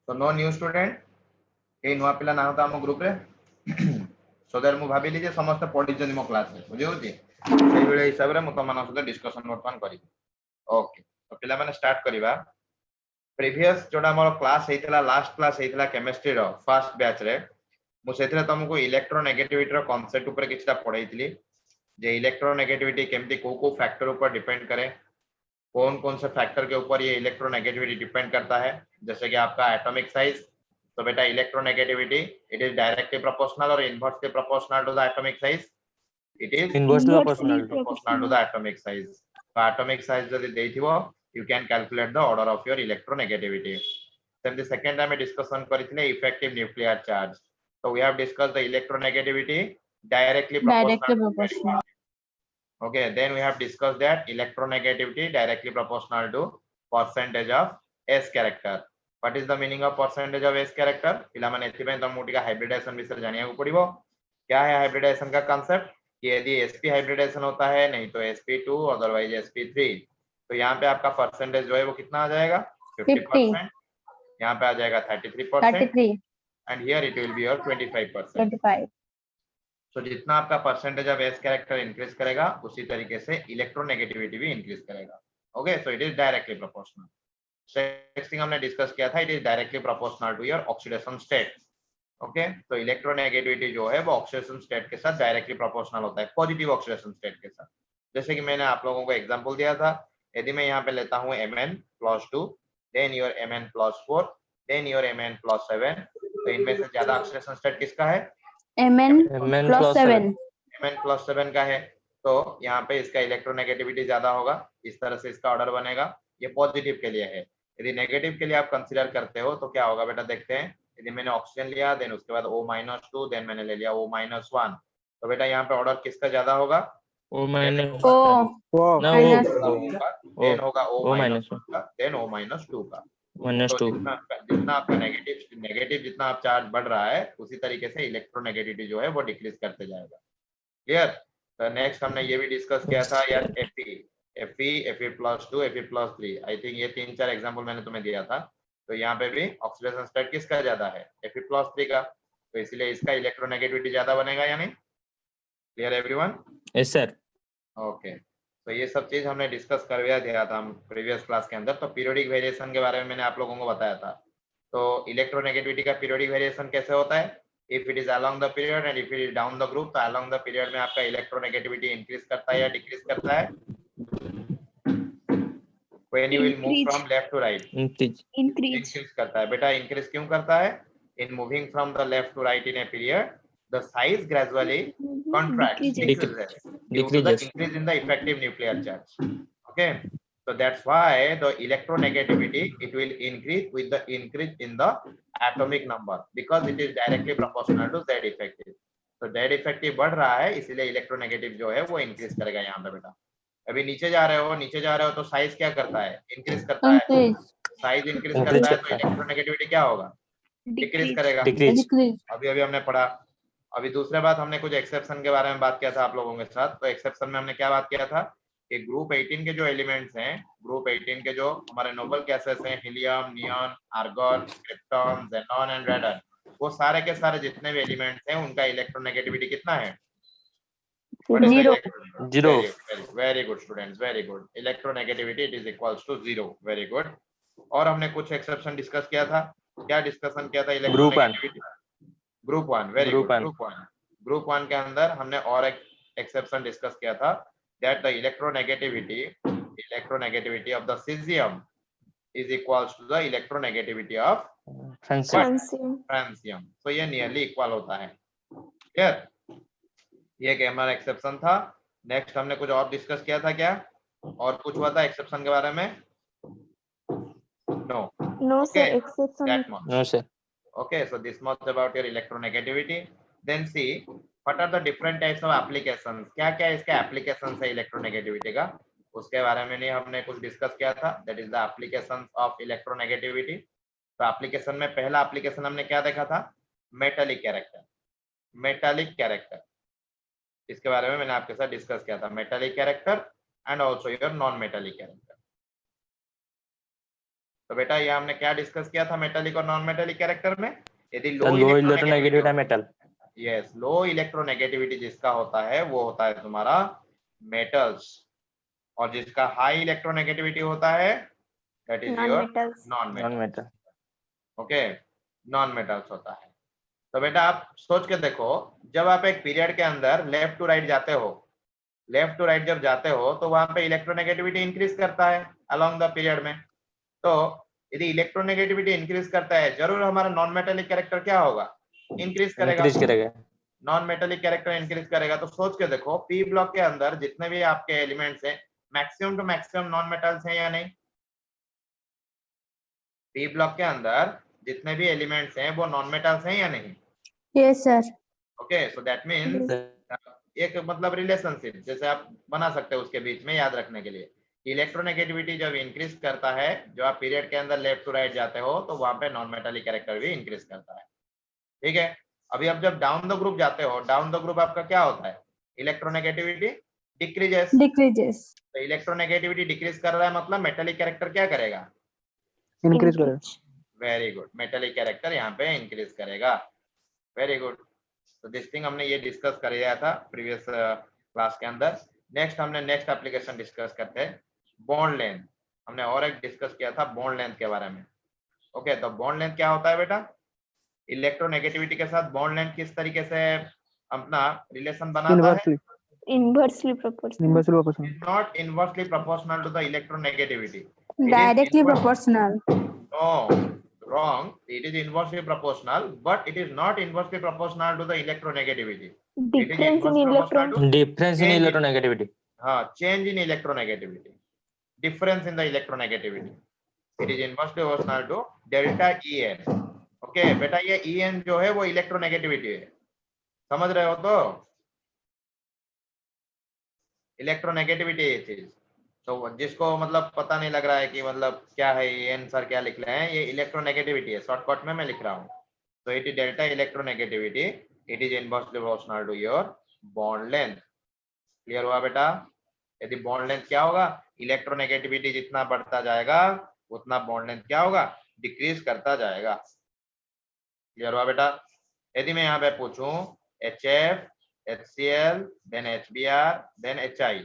So no new student केही नुआ पिला ना होता हम ग्रुप रे so that मु भाबिली जे समस्त पढिजनि मो क्लास रे बुझी होती सेही बेले हिसाब रे मु तमान सहित डिस्कशन वर्तमान करी ओके तो पिला माने स्टार्ट करिवा प्रीवियस जोडा मोर class हेतिला last class हेतिला chemistry row first batch रे मु सेथिले तुमको इलेक्ट्रोनेगेटिविटी रो कांसेप्ट ऊपर किछटा पढाइतिली जे इलेक्ट्रोनेगेटिविटी केमती को फैक्टर ऊपर डिपेंड करे कौन से फैक्टर के ऊपर ये इलेक्ट्रोनेगेटिविटी डिपेंड करता है जैसे कि आपका एटॉमिक साइज तो बेटा electronegativity it is directly proportional or inversely proportional to the atomic size it is inversely proportional proportional to the atomic size so atomic size जदि देथिबो you can calculate the order of your electronegativity then the second time discussion करिथिले effective nuclear charge so we have discussed the electronegativity directly proportional okay then we have discussed that electronegativity directly proportional to percentage of s character what is the meaning of percentage of s character पिला माने एथि पे तुम मोटिका hybridisation विषय जानिया को पड़िबो क्या है हाइब्रिडाइजेशन का कांसेप्ट कि यदि sp हाइब्रिडाइजेशन होता है नहीं तो sp2 अदरवाइज sp3 तो यहाँ पे आपका परसेंटेज जो है वो कितना आ जाएगा 50% यहाँ पे आ जाएगा 33% and here it will be your 25%. तो जितना आपका percentage of S character increase करेगा उसी तरीके से इलेक्ट्रोनेगेटिविटी भी इंक्रीज करेगा. Okay so it is directly proportional. Next thing हमने डिस्कस किया था it is directly proportional to your oxidation state. Okay तो इलेक्ट्रोनेगेटिविटी जो है वो ऑक्सीडेशन स्टेट के साथ डायरेक्टली प्रोपोर्शनल होता है पॉजिटिव ऑक्सीडेशन स्टेट के साथ. जैसे कि मैंने आप लोगों को एग्जांपल दिया था यदि मैं यहाँ पे लेता हूँ Mn+2 then your Mn+4 then your Mn+7 तो इनमें से ज्यादा ऑक्सीडेशन स्टेट किसका है Mn+7 का है. तो यहाँ पे इसका इलेक्ट्रोनेगेटिविटी ज्यादा होगा. इस तरह से इसका ऑर्डर बनेगा. ये पॉजिटिव के लिए है. यदि नेगेटिव के लिए आप कंसीडर करते हो तो क्या होगा बेटा देखते हैं. यदि मैंने ऑक्सीजन लिया देन उसके बाद O-2 देन मैंने ले लिया O-1 तो बेटा यहाँ पे ऑर्डर किसका ज्यादा होगा देन होगा O-1 का देन O-2 का. तो जितना आपका नेगेटिव जितना आप चार्ज बढ़ रहा है उसी तरीके से इलेक्ट्रोनेगेटिविटी जो है वो डिक्रीज करते जाएगा. क्लियर. तो नेक्स्ट हमने ये भी डिस्कस किया था यार Fe+2 Fe+3 आई थिंक ये 3-4 एग्जांपल मैंने तुम्हें दिया था. तो यहाँ पे भी ऑक्सीडेशन स्टेट किसका ज्यादा है Fe+3 का. तो इसलिए इसका इलेक्ट्रोनेगेटिविटी ज्यादा बनेगा या नहीं. Clear everyone. Yes sir. Okay तो ये सब चीज हमने डिस्कस कर दिया था हम प्रीवियस क्लास के अंदर. तो पीरियोडिक वेरिएशन के बारे में मैंने आप लोगों को बताया था. तो इलेक्ट्रोनेगेटिविटी का पीरियोडिक वेरिएशन कैसे होता है. If it is along the period and if it is down the group तो अलोंग द पीरियड में आपका इलेक्ट्रोनेगेटिविटी इंक्रीज करता है या डिक्रीज करता है. When you will move from left to right increase करता है. बेटा इंक्रीज क्यों करता है. In moving from the left to right in a period the size gradually contracts decreases due to the increase in the effective nuclear charge. Okay so that's why the electronegativity it will increase with the increase in the atomic number because it is directly proportional to Z effective. तो Z effective बढ़ रहा है इसलिए electronegative जो है वो increase करेगा. यहाँ पे बेटा अभी नीचे जा रहे हो तो साइज क्या करता है इंक्रीज करता है. साइज इंक्रीज करता है तो इलेक्ट्रोनेगेटिविटी क्या होगा डिक्रीज करेगा. अभी हमने पढ़ा. अभी दूसरे बात हमने कुछ एक्सेप्शन के बारे में बात किया था आप लोगों के साथ. तो एक्सेप्शन में हमने क्या बात किया था कि ग्रुप 18 के जो एलिमेंट्स हैं ग्रुप 18 के जो हमारे नोबल गैसेस हैं helium neon argon krypton xenon and radon वो सारे के सारे जितने भी एलिमेंट्स हैं उनका इलेक्ट्रोनेगेटिविटी कितना है 0. Very good students very good. Electronegativity it is equals to 0. Very good. और हमने कुछ एक्सेप्शन डिस्कस किया था. क्या डिस्कशन किया था electronegativity group 1. Very good. Group 1 के अंदर हमने और एक एक्सेप्शन डिस्कस किया था that the electronegativity of the caesium is equals to the electronegativity of francium. तो ये नियरली इक्वल होता है. क्लियर. ये एक हमारा एक्सेप्शन था. नेक्स्ट हमने कुछ और डिस्कस किया था क्या और कुछ हुआ था एक्सेप्शन के बारे में. No sir exception no sir. Okay, so this much about your electronegativity. Then see what are the different types of applications. क्या इसके applications है electronegativity का उसके बारे में नहीं हमने कुछ डिस्कस किया था. That is the applications of electronegativity. तो application में पहला application हमने क्या देखा था metallic character. इसके बारे में मैंने आपके साथ डिस्कस किया था metallic character and also your non metallic character. तो बेटा ये हमने क्या डिस्कस किया था मेटेलिक और नॉन मेटेलिक कैरेक्टर में? यदि लो लो इलेक्ट्रोनेगेटिविटी मेटल। यस, लो इलेक्ट्रोनेगेटिविटी जिसका होता है वो होता है तुम्हारा मेटल्स, और जिसका हाई इलेक्ट्रोनेगेटिविटी होता है that is your non non metal. Metal. Okay, non metals होता है। तो बेटा आप सोच के देखो, जब आप एक पीरियड के अंदर लेफ्ट टू राइट जाते हो, लेफ्ट टू राइट जब जाते हो तो वहां पे इलेक्ट्रोनेगेटिविटी इंक्रीज करता है अलोंग द पीरियड में। तो यदि इलेक्ट्रोनेगेटिविटी इंक्रीज करता है, जरूर हमारा नॉन मेटेलिक कैरेक्टर क्या होगा? इंक्रीज करेगा। इंक्रीज करेगा। नॉन मेटेलिक कैरेक्टर इंक्रीज करेगा। तो सोच के देखो, पी ब्लॉक के अंदर जितने भी आपके एलिमेंट्स हैं, maximum to maximum non metals हैं या नहीं? पी ब्लॉक के अंदर जितने भी एलिमेंट्स हैं वो नॉन मेटल्स हैं या नहीं? Yes sir. Okay, so that means एक मतलब रिलेशनशिप जैसे आप बना सकते हो उसके बीच में, याद रखने के लिए। इलेक्ट्रोनेगेटिविटी जब इंक्रीज करता है, जो आप पीरियड के अंदर लेफ्ट टू राइट जाते हो, तो वहां पे नॉन मेटेलिक कैरेक्टर भी इंक्रीज करता है। ठीक है, अभी आप जब डाउन द ग्रुप जाते हो, डाउन द ग्रुप आपका क्या होता है? Electronegativity decreases. डिक्रीजेस। तो इलेक्ट्रोनेगेटिविटी डिक्रीज कर रहा है, मतलब मेटेलिक कैरेक्टर क्या करेगा? इंक्रीज करेगा। वेरी गुड, मेटेलिक कैरेक्टर यहाँ पे इंक्रीज करेगा। Very good. तो दिस थिंग हमने ये डिस्कस कर लिया था प्रीवियस क्लास के अंदर। नेक्स्ट हमने नेक्स्ट एप्लीकेशन डिस्कस करते हैं, बॉन्ड लेंथ। हमने और एक डिस्कस किया था बॉन्ड लेंथ के बारे में। ओके, तो बॉन्ड लेंथ क्या होता है बेटा? इलेक्ट्रोनेगेटिविटी के साथ बॉन्ड लेंथ किस तरीके से अपना रिलेशन बनाता है? Inversely proportional. Not inversely proportional to the electronegativity, directly proportional. no, wrong. It is inversely proportional, but it is not inversely proportional to the electronegativity. Difference in electron. Difference in electronegativity. हाँ, change in electronegativity, difference in the electronegativity. It is inversely proportional to delta En. Okay, बेटा ये En जो है वो electronegativity है, समझ रहे हो? तो इलेक्ट्रोनेगेटिविटी ये चीज, तो जिसको मतलब पता नहीं लग रहा है कि मतलब क्या है ये आंसर क्या लिख रहे हैं, ये इलेक्ट्रोनेगेटिविटी है, शॉर्टकट में मैं लिख रहा हूँ। तो it is delta electronegativity, it is inversely proportional to your bond length. Clear हुआ बेटा? यदि बॉन्ड लेंथ क्या होगा, इलेक्ट्रोनेगेटिविटी जितना बढ़ता जाएगा उतना बॉन्ड लेंथ क्या होगा? डिक्रीज करता जाएगा। क्लियर हुआ बेटा? यदि मैं यहाँ पे पूछूं HF, HCl, then HBr, then HI,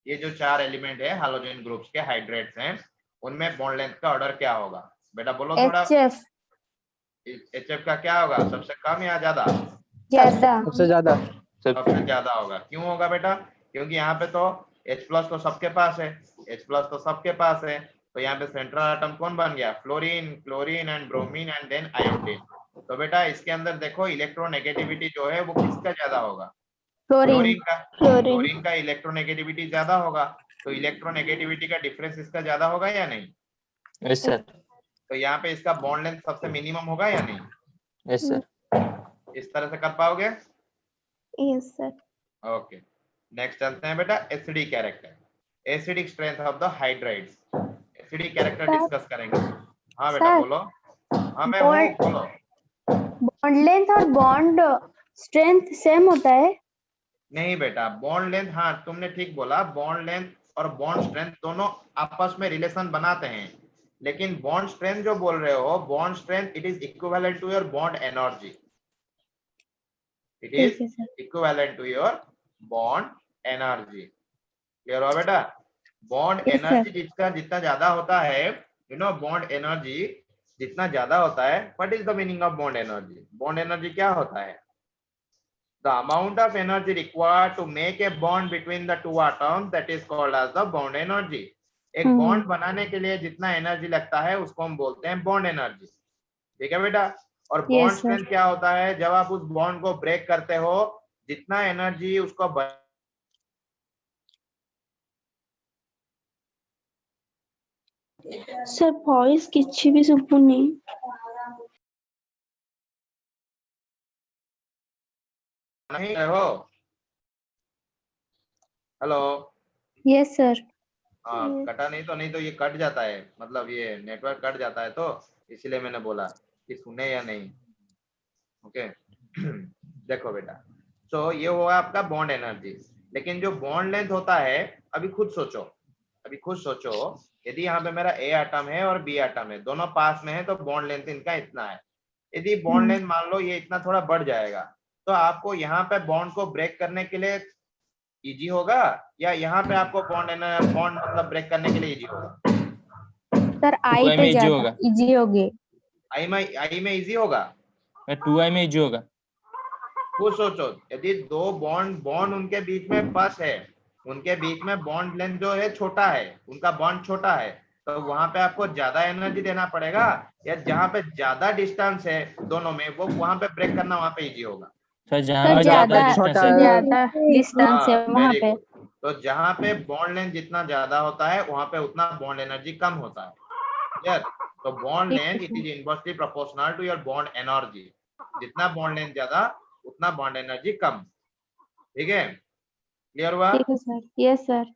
ये जो चार एलिमेंट है हैलोजन ग्रुप्स के हाइड्रेट्स हैं, उनमें बॉन्ड लेंथ का ऑर्डर क्या होगा? बेटा बोलो थोड़ा। एचएफ। HF का क्या होगा, सबसे कम या ज्यादा? ज्यादा। सबसे ज्यादा। सबसे ज्यादा होगा। क्यों होगा बेटा? क्योंकि यहाँ पे तो H+ तो सबके पास है, H+ तो सबके पास है, तो यहाँ पे सेंट्रल एटम कौन बन गया? Fluorine, chlorine and bromine and then iodine. तो बेटा इसके अंदर देखो इलेक्ट्रोनेगेटिविटी जो है वो किसका ज्यादा होगा? क्लोरीन का। क्लोरीन क्लोरीन का इलेक्ट्रोनेगेटिविटी ज्यादा होगा, तो इलेक्ट्रोनेगेटिविटी का डिफरेंस इसका ज्यादा होगा या नहीं? Yes sir. तो यहाँ पे इसका बॉन्ड लेंथ सबसे मिनिमम होगा या नहीं? Yes sir. इस तरह से कर पाओगे? Yes sir. ओके, नेक्स्ट चलते हैं बेटा acidic character, acidic strength of the hydrides. Acidic character discuss करेंगे। हाँ बेटा सर, बोलो। हाँ मैं हूँ, बोलो। बॉन्ड लेंथ और बॉन्ड स्ट्रेंथ सेम होता है? नहीं बेटा, बॉन्ड लेंथ, हाँ तुमने ठीक बोला, बॉन्ड लेंथ और बॉन्ड स्ट्रेंथ दोनों आपस में रिलेशन बनाते हैं, लेकिन बॉन्ड स्ट्रेंथ जो बोल रहे हो, bond strength it is equivalent to your bond energy. It is equivalent to your bond energy. Clear हुआ बेटा? बॉन्ड एनर्जी जिसका जितना ज्यादा होता है, यू नो, बॉन्ड एनर्जी जितना ज्यादा होता है, what is the meaning of bond energy? Bond energy क्या होता है? The amount of energy required to make a bond between the two atoms, that is called as the bond energy. एक bond बनाने के लिए जितना एनर्जी लगता है उसको हम बोलते हैं बॉन्ड एनर्जी। ठीक है बेटा? और बॉन्ड स्ट्रेंथ क्या होता है? जब आप उस बॉन्ड को ब्रेक करते हो, जितना एनर्जी उसको सर वॉइस किसी भी सुनी। नहीं हो? हेलो? Yes sir. हाँ, कटा नहीं तो, नहीं तो ये कट जाता है, मतलब ये नेटवर्क कट जाता है, तो इसलिए मैंने बोला कि सुने या नहीं। ओके देखो बेटा, तो ये हुआ आपका बॉन्ड एनर्जी, लेकिन जो बॉन्ड लेंथ होता है, अभी खुद सोचो, अभी खुद सोचो यदि यहाँ पे मेरा ए एटम है और बी एटम है, दोनों पास में है, तो बॉन्ड लेंथ इनका इतना है। यदि बॉन्ड लेंथ मान लो ये इतना थोड़ा बढ़ जाएगा, तो आपको यहाँ पे बॉन्ड को ब्रेक करने के लिए इजी होगा, या यहाँ पे आपको बॉन्ड मतलब ब्रेक करने के लिए इजी होगा? सर आई 2i पे में इजी ज्यादा होगा, इजी होगी। आई में इजी होगा। 2i में इजी होगा। वो सोचो, यदि दो बॉन्ड उनके बीच में पास है, उनके बीच में बॉन्ड लेंथ जो है छोटा है, उनका बॉन्ड छोटा है, तो वहां पे आपको ज्यादा एनर्जी देना पड़ेगा, या जहां पे ज्यादा डिस्टेंस है दोनों में, वो वहां पे ब्रेक करना वहां पे इजी होगा? सर जहाँ सर पे ज्यादा डिस्टेंस है, ज्यादा डिस्टेंस है वहां वेरी पे। गुड। तो जहां पे बॉन्ड लेंथ जितना ज्यादा होता है, वहां पे उतना बॉन्ड एनर्जी कम होता है। क्लियर? तो bond length it is inversely proportional to your bond energy. जितना बॉन्ड लेंथ ज्यादा, उतना बॉन्ड एनर्जी कम। ठीक है, क्लियर हुआ? ठीक है sir, yes sir.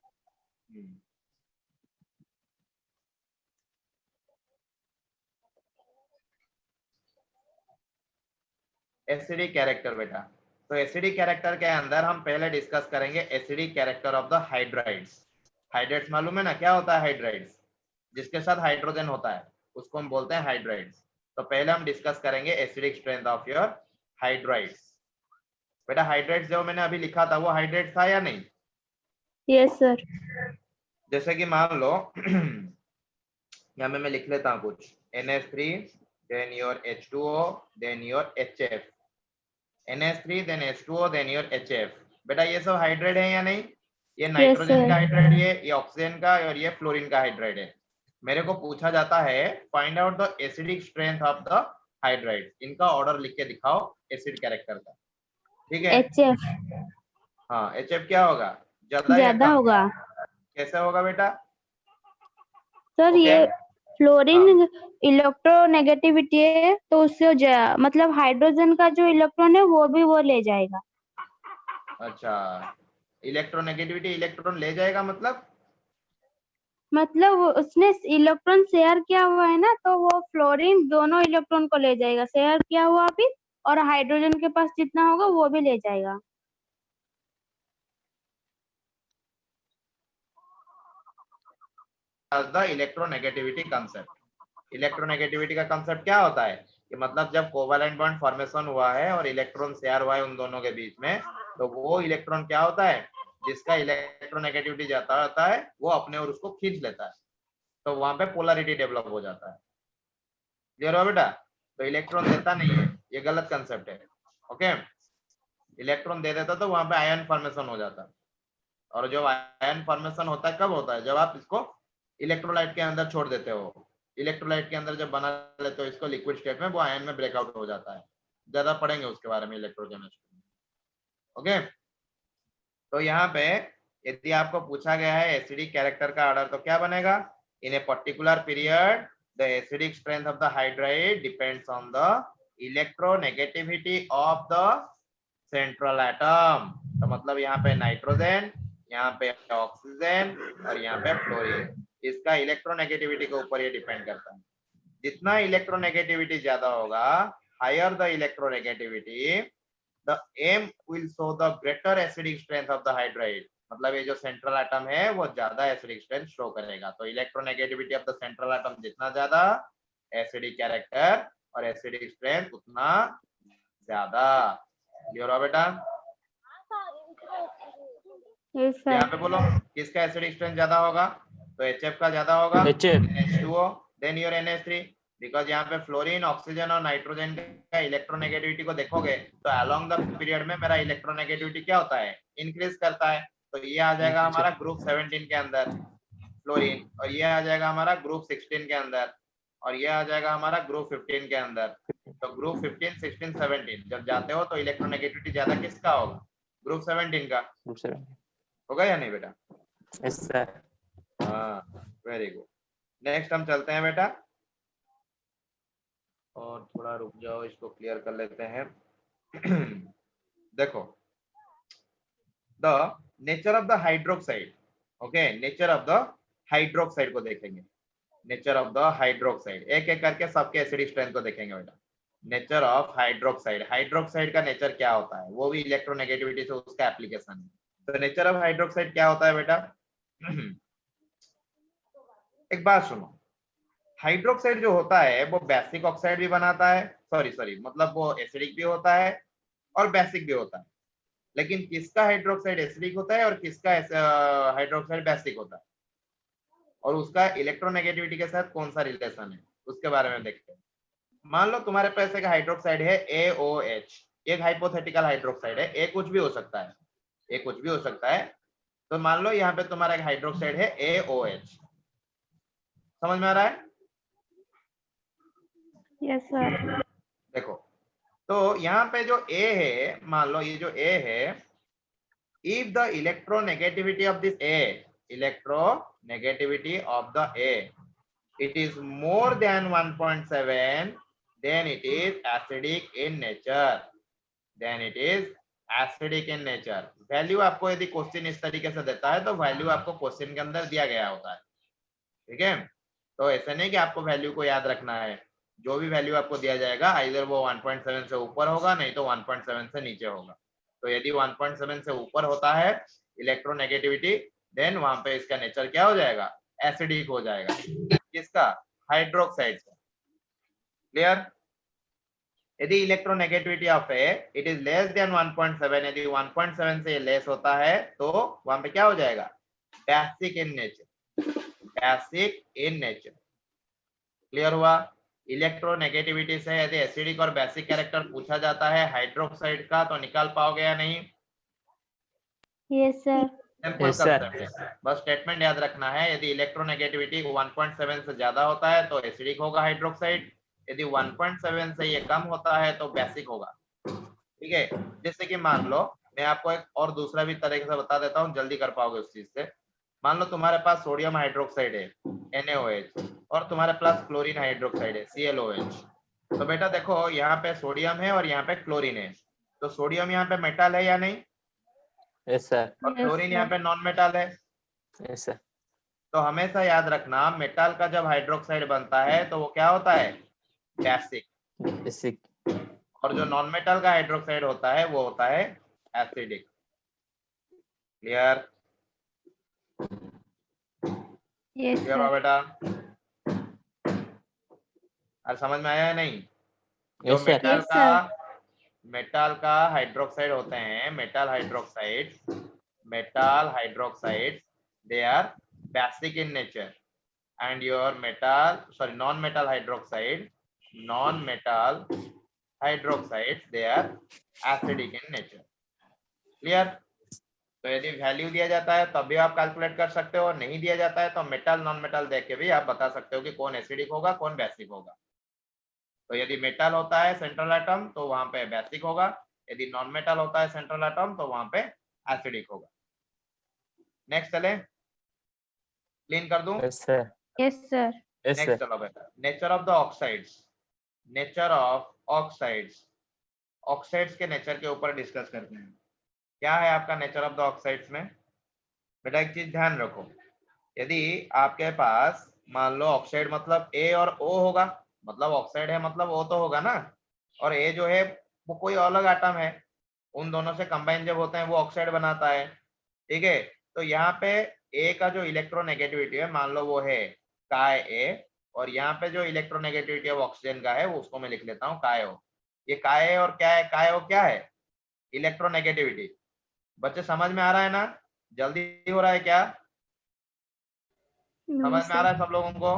Acidic character बेटा, तो एसिडिक कैरेक्टर के अंदर हम पहले डिस्कस करेंगे acidic character of the hydrides. Hydrides मालूम है ना क्या होता है? हाइड्राइड्स जिसके साथ हाइड्रोजन होता है उसको हम बोलते हैं हाइड्राइड्स। तो पहले हम डिस्कस करेंगे acidic strength of your hydrides. बेटा हाइड्राइड्स जो मैंने अभी लिखा था वो हाइड्राइड्स था या नहीं? Yes sir. जैसे कि मान लो यहाँ में मैं लिख लेता हूँ कुछ, NH3 then your H2O then your HF, NH3 then H2O then your HF। बेटा ये सब हाइड्राइड है या नहीं? ये नाइट्रोजन का हाइड्राइड है, ये ऑक्सीजन का, और ये फ्लोरीन का हाइड्राइड है। मेरे को पूछा जाता है find out the acidic strength of the hydride. इनका ऑर्डर लिख के दिखाओ एसिड कैरेक्टर का। ठीक है, HF हाँ HF क्या होगा? ज्यादा या ज्यादा कम? होगा कैसे होगा बेटा? सर। Okay. ये फ्लोरीन इलेक्ट्रोनेगेटिविटी है, तो उससे मतलब हाइड्रोजन का जो इलेक्ट्रॉन है वो ले जाएगा। अच्छा, इलेक्ट्रोनेगेटिविटी इलेक्ट्रॉन ले जाएगा मतलब उसने इलेक्ट्रॉन शेयर किया हुआ है ना, तो वो फ्लोरीन दोनों इलेक्ट्रॉन को ले जाएगा, शेयर किया हुआ भी, और हाइड्रोजन के पास जितना होगा वो भी ले जाएगा। The electronegativity concept. इलेक्ट्रोनेगेटिविटी का कंसेप्ट क्या होता है कि मतलब जब कोवैलेंट बॉन्ड फॉर्मेशन हुआ है और इलेक्ट्रॉन शेयर हुआ है उन दोनों के बीच में, तो वो इलेक्ट्रॉन क्या होता है, जिसका इलेक्ट्रोनेगेटिविटी जाता होता है वो अपने और उसको खींच लेता है, तो वहां पे पोलरिटी डेवलप हो जाता है। क्लियर हो बेटा? तो इलेक्ट्रॉन देता नहीं है, ये गलत कंसेप्ट है। ओके, इलेक्ट्रॉन दे देता तो वहां पे आयन फॉर्मेशन हो जाता है, और जो आयन फॉर्मेशन होता है कब होता है? जब आप इसको इलेक्ट्रोलाइट के अंदर छोड़ देते हो। इलेक्ट्रोलाइट के अंदर जब बना लेते हो इसको लिक्विड स्टेट में, वो आयन में ब्रेकआउट हो जाता है। ज्यादा पढ़ेंगे उसके बारे में इलेक्ट्रोकेमिस्ट्री। ओके, तो यहाँ पे यदि आपको पूछा गया है एसिडिक कैरेक्टर का ऑर्डर, तो क्या बनेगा? In a particular period the acidic strength of the hydride depends on the electronegativity of the central atom. तो मतलब यहाँ पे नाइट्रोजन, यहाँ पे ऑक्सीजन और यहाँ पे फ्लोरीन, इसका इलेक्ट्रोनेगेटिविटी के ऊपर ये डिपेंड करता है। जितना इलेक्ट्रोनेगेटिविटी ज्यादा होगा, higher the electronegativity, the M will show the greater acidic strength of the hydride. मतलब ये जो सेंट्रल एटम है वो ज्यादा एसिडिक स्ट्रेंथ शो करेगा। तो electronegativity of the central atom जितना ज्यादा, एसिडिक कैरेक्टर और एसिडिक स्ट्रेंथ उतना ज्यादा। क्लियर हो बेटा? यहाँ पे बोलो किसका एसिडिक स्ट्रेंथ ज्यादा होगा? तो HF का ज्यादा होगा, HF। H2O then your NH3, because यहाँ पे फ्लोरीन, ऑक्सीजन और नाइट्रोजन का इलेक्ट्रोनेगेटिविटी को देखोगे तो अलोंग द पीरियड में मेरा इलेक्ट्रोनेगेटिविटी क्या होता है? इंक्रीज करता है। तो ये आ जाएगा हमारा ग्रुप 17 के अंदर फ्लोरीन, और ये आ जाएगा हमारा ग्रुप 16 के अंदर, और ये आ जाएगा हमारा ग्रुप 15 के अंदर। तो ग्रुप 15, 16, 17 जब जाते हो तो इलेक्ट्रोनेगेटिविटी ज्यादा किसका होगा? ग्रुप 17 का होगा या नहीं बेटा? Yes sir. हाँ, वेरी गुड। नेक्स्ट हम चलते हैं बेटा, और थोड़ा रुक जाओ, इसको क्लियर कर लेते हैं। देखो, the nature of the hydroxide. Okay, nature of the hydroxide को देखेंगे। नेचर ऑफ द हाइड्रोक्साइड एक एक करके सबके एसिडिक स्ट्रेंथ को देखेंगे बेटा। नेचर ऑफ हाइड्रोक्साइड, हाइड्रोक्साइड का नेचर क्या होता है, वो भी इलेक्ट्रोनेगेटिविटी से उसका एप्लीकेशन है। तो नेचर ऑफ हाइड्रोक्साइड क्या होता है बेटा? एक बात सुनो, हाइड्रोक्साइड जो होता है वो बेसिक ऑक्साइड भी बनाता है, सॉरी मतलब वो एसिडिक भी होता है और बेसिक भी होता है, लेकिन किसका हाइड्रोक्साइड एसिडिक होता है और किसका हाइड्रोक्साइड बेसिक होता है, और उसका इलेक्ट्रोनेगेटिविटी के साथ कौन सा रिलेशन है उसके बारे में देखते हैं। मान लो तुम्हारे पास एक हाइड्रोक्साइड है AOH, एक हाइपोथेटिकल हाइड्रोक्साइड है, ए कुछ भी हो सकता है, ए कुछ भी हो सकता है। तो मान लो यहाँ पे तुम्हारा एक हाइड्रोक्साइड है AOH, समझ में आ रहा है? Yes sir. देखो, तो यहाँ पे जो A है, मान लो ये जो A है, if the electronegativity of this electronegativity of the A, it is more than 1.7, then it is acidic in nature, then it is acidic in nature। Value आपको यदि क्वेश्चन इस तरीके से देता है तो वैल्यू आपको क्वेश्चन के अंदर दिया गया होता है, ठीक है? तो ऐसा नहीं कि आपको वैल्यू को याद रखना है, जो भी वैल्यू आपको दिया जाएगा आइदर वो 1.7 से ऊपर होगा, नहीं तो 1.7 से नीचे होगा। तो यदि 1.7 से ऊपर होता है इलेक्ट्रोनेगेटिविटी, देन वहां पे इसका नेचर क्या हो जाएगा? एसिडिक हो जाएगा। किसका? हाइड्रोक्साइड का। क्लियर? यदि electronegativity of A it is less than 1.7, यदि 1.7 से लेस होता है तो वहां पे क्या हो जाएगा? Basic in nature, basic in nature. Clear हुआ? इलेक्ट्रोनेगेटिविटी से यदि एसिडिक और बेसिक कैरेक्टर पूछा जाता है हाइड्रोक्साइड का तो निकाल पाओगे या नहीं? Yes sir. Simple Yes, sir. Concept है, बस स्टेटमेंट याद रखना है। यदि इलेक्ट्रोनेगेटिविटी 1.7 से ज्यादा होता है तो एसिडिक होगा हाइड्रोक्साइड, यदि 1.7 से ये कम होता है तो बेसिक होगा, ठीक है? जैसे कि मान लो मैं आपको एक और दूसरा भी तरीके से बता देता हूँ, जल्दी कर पाओगे उस चीज से। मान लो तुम्हारे पास सोडियम हाइड्रोक्साइड है NaOH और तुम्हारे पास क्लोरीन हाइड्रोक्साइड है ClOH। तो बेटा देखो, यहाँ पे सोडियम है और यहाँ पे क्लोरीन है, तो सोडियम यहाँ पे मेटल है या नहीं? Yes, sir. और क्लोरीन यहाँ पे नॉन मेटल है। Yes, sir. तो हमेशा याद रखना, मेटल का जब हाइड्रोक्साइड बनता है तो वो क्या होता है? बेसिक। Basic. और जो नॉन मेटल का हाइड्रोक्साइड होता है वो होता है एसिडिक। क्लियर? यस क्लियर हुआ सर। बेटा? और समझ में आया है नहीं? जो Yes, sir. Yes, sir. Metal का हाइड्रोक्साइड होते हैं, metal hydroxide they are basic in nature, and your non-metal hydroxide they are acidic in nature। Clear? तो यदि वैल्यू दिया जाता है तब भी आप कैलकुलेट कर सकते हो, नहीं दिया जाता है तो मेटल नॉन मेटल देख के भी आप बता सकते हो कि कौन एसिडिक होगा कौन बेसिक होगा। तो यदि मेटल होता है सेंट्रल एटम तो वहां पे बेसिक होगा, यदि नॉन मेटल होता है सेंट्रल एटम तो वहां पे एसिडिक होगा। नेक्स्ट चले, क्लीन कर दूं? Yes, sir. Yes sir. Yes, next sir. चलो बेटा, nature of the oxides. Nature of oxides, oxides के नेचर के ऊपर डिस्कस करते हैं। क्या है आपका नेचर ऑफ द ऑक्साइड्स में? बेटा एक चीज ध्यान रखो, यदि आपके पास मान लो ऑक्साइड मतलब A और O होगा, मतलब ऑक्साइड है मतलब O तो होगा ना, और A जो है वो कोई अलग एटम है, उन दोनों से कंबाइन जब होते हैं वो ऑक्साइड बनाता है, ठीक है? तो यहाँ पे A का जो इलेक्ट्रोनेगेटिविटी है मान लो वो है काय A, और यहाँ पे जो इलेक्ट्रोनेगेटिविटी ऑफ ऑक्सीजन का है वो उसको मैं लिख लेता हूँ काय O। ये काय A और क्या है? काय O क्या है? इलेक्ट्रोनेगेटिविटी। बच्चे समझ में आ रहा है ना? जल्दी हो रहा है क्या? नो समझ में आ रहा सर। है सब लोगों को?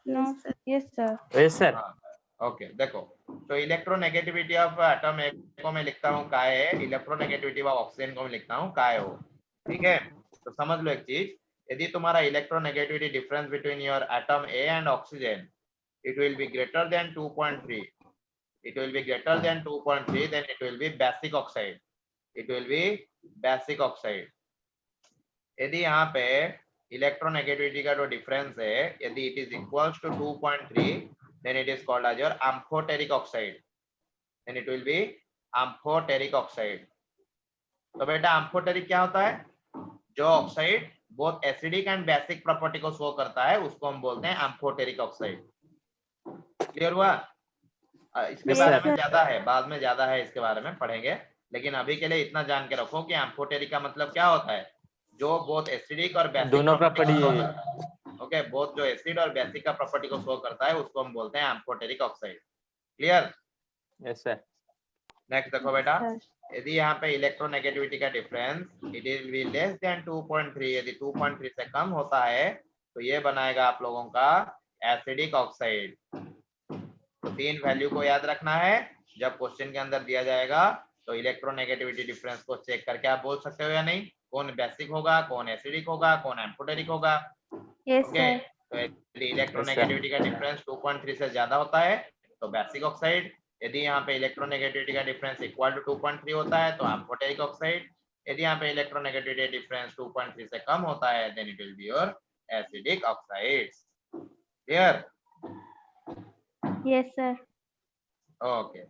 No sir. Yes sir. Yes, sir. Okay देखो, तो इलेक्ट्रोनेगेटिविटी ऑफ एटम को मैं लिखता हूँ काय है, इलेक्ट्रोनेगेटिविटी ऑफ ऑक्सीजन को मैं लिखता हूँ काय O, ठीक है? तो समझ लो एक चीज, यदि तुम्हारा electronegativity difference between your atom A and oxygen it will be greater than 2.3, it will be greater than 2.3, then it will be basic oxide, it will be basic oxide। यदि यहाँ पे इलेक्ट्रोनेगेटिविटी का जो डिफरेंस है यदि it is equals to 2.3, then it is called as your amphoteric oxide, then it will be amphoteric oxide। तो बेटा amphoteric क्या होता है? जो oxide both acidic and basic property को शो करता है उसको हम बोलते हैं amphoteric oxide। क्लियर हुआ? इसके Yes, बारे sir. में ज्यादा है, बाद में ज्यादा है इसके बारे में पढ़ेंगे, लेकिन अभी के लिए इतना जान के रखो कि एम्फोटेरिक का मतलब क्या होता है? जो बोथ एसिडिक और बेसिक दोनों प्रॉपर्टी को property शो करता है। ओके, बोथ जो एसिड और बेसिक का प्रॉपर्टी को शो करता है उसको हम बोलते हैं amphoteric oxide. Clear? Yes, sir. Next देखो बेटा, सर यदि यहाँ पे इलेक्ट्रोनेगेटिविटी का difference it will be less than 2.3, यदि 2.3 से कम होता है तो ये बनाएगा आप लोगों का एसिडिक ऑक्साइड। तो 3 वैल्यू को याद रखना है, जब क्वेश्चन के अंदर दिया जाएगा तो इलेक्ट्रोनेगेटिविटी डिफरेंस को चेक करके आप बोल सकते हो या नहीं, कौन बेसिक होगा, कौन एसिडिक होगा, कौन एम्फोटेरिक होगा। यस ओके, सर तो यदि इलेक्ट्रोनेगेटिविटी का डिफरेंस 2.3 से ज्यादा होता है तो बेसिक ऑक्साइड, यदि यहाँ पे इलेक्ट्रोनेगेटिविटी का डिफरेंस इक्वल टू 2.3 होता है तो एम्फोटेरिक ऑक्साइड, यदि यहाँ पे इलेक्ट्रोनेगेटिविटी डिफरेंस 2.3 से कम होता है then it will be your acidic oxides. Clear? Yes sir okay,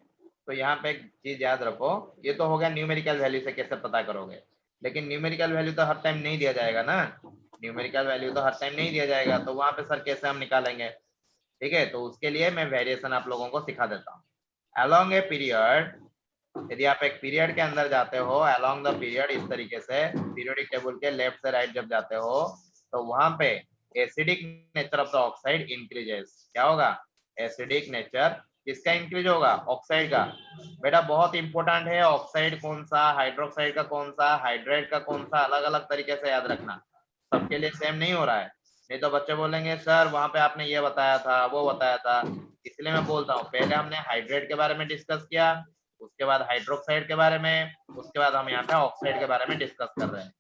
तो यहाँ पे एक चीज याद रखो, ये तो हो गया न्यूमेरिकल वैल्यू से कैसे पता करोगे, लेकिन न्यूमेरिकल वैल्यू तो हर टाइम नहीं दिया जाएगा ना, न्यूमेरिकल वैल्यू तो हर टाइम नहीं दिया जाएगा, तो वहां पे सर कैसे हम निकालेंगे? ठीक है, तो उसके लिए मैं वेरिएशन आप लोगों को सिखा देता हूँ। अलोंग ए पीरियड, यदि आप एक पीरियड के अंदर जाते हो अलोंग द पीरियड, इस तरीके से पीरियोडिक टेबल के लेफ्ट से राइट जब जाते हो तो वहां पे acidic nature of the oxide increases. क्या होगा? एसिडिक नेचर किसका इंक्रीज होगा? ऑक्साइड का। बेटा बहुत इंपॉर्टेंट है, ऑक्साइड कौन सा, हाइड्रोक्साइड का कौन सा, हाइड्राइड का कौन सा, अलग अलग तरीके से याद रखना, सबके लिए सेम नहीं हो रहा है, नहीं तो बच्चे बोलेंगे सर वहां पे आपने ये बताया था वो बताया था। इसलिए मैं बोलता हूँ पहले हमने हाइड्रेट के बारे में डिस्कस किया, उसके बाद हाइड्रोक्साइड के बारे में, उसके बाद हम यहाँ पे ऑक्साइड के बारे में डिस्कस कर रहे हैं।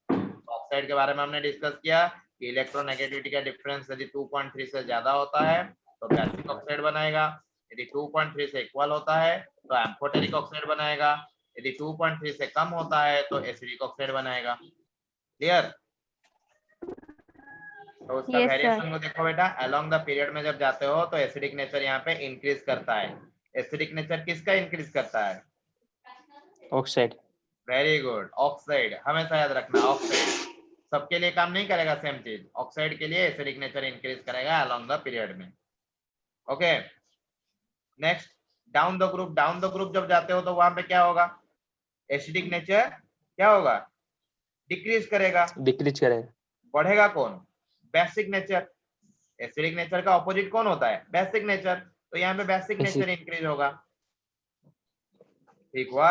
ऑक्साइड के बारे में हमने डिस्कस किया कि इलेक्ट्रोनेगेटिविटी का डिफरेंस यदि 2.3 से ज्यादा होता है तो बेसिक ऑक्साइड बनाएगा, यदि 2.3 से इक्वल होता है तो एम्फोटेरिक ऑक्साइड बनाएगा, यदि 2.3 से कम होता है तो एसिडिक ऑक्साइड बनाएगा। क्लियर? तो उसका Yes, वेरिएशन sir. को देखो बेटा, अलोंग द पीरियड में जब जाते हो तो एसिडिक नेचर यहाँ पे इंक्रीज करता है। एसिडिक नेचर किसका इंक्रीज करता है? Oxide. वेरी गुड, ऑक्साइड, हमेशा याद रखना ऑक्साइड सबके लिए काम नहीं करेगा सेम चीज, ऑक्साइड के लिए एसिडिक नेचर इंक्रीज करेगा अलोंग द पीरियड में। Okay, next down the group, down the group जब जाते हो तो वहां पे क्या होगा? एसिडिक नेचर क्या होगा? डिक्रीज करेगा। Decrease करेगा. बढ़ेगा कौन? Basic nature. एसिडिक नेचर का ऑपोजिट कौन होता है? बेसिक नेचर, तो यहाँ पे बेसिक Basic. नेचर इंक्रीज होगा। ठीक हुआ?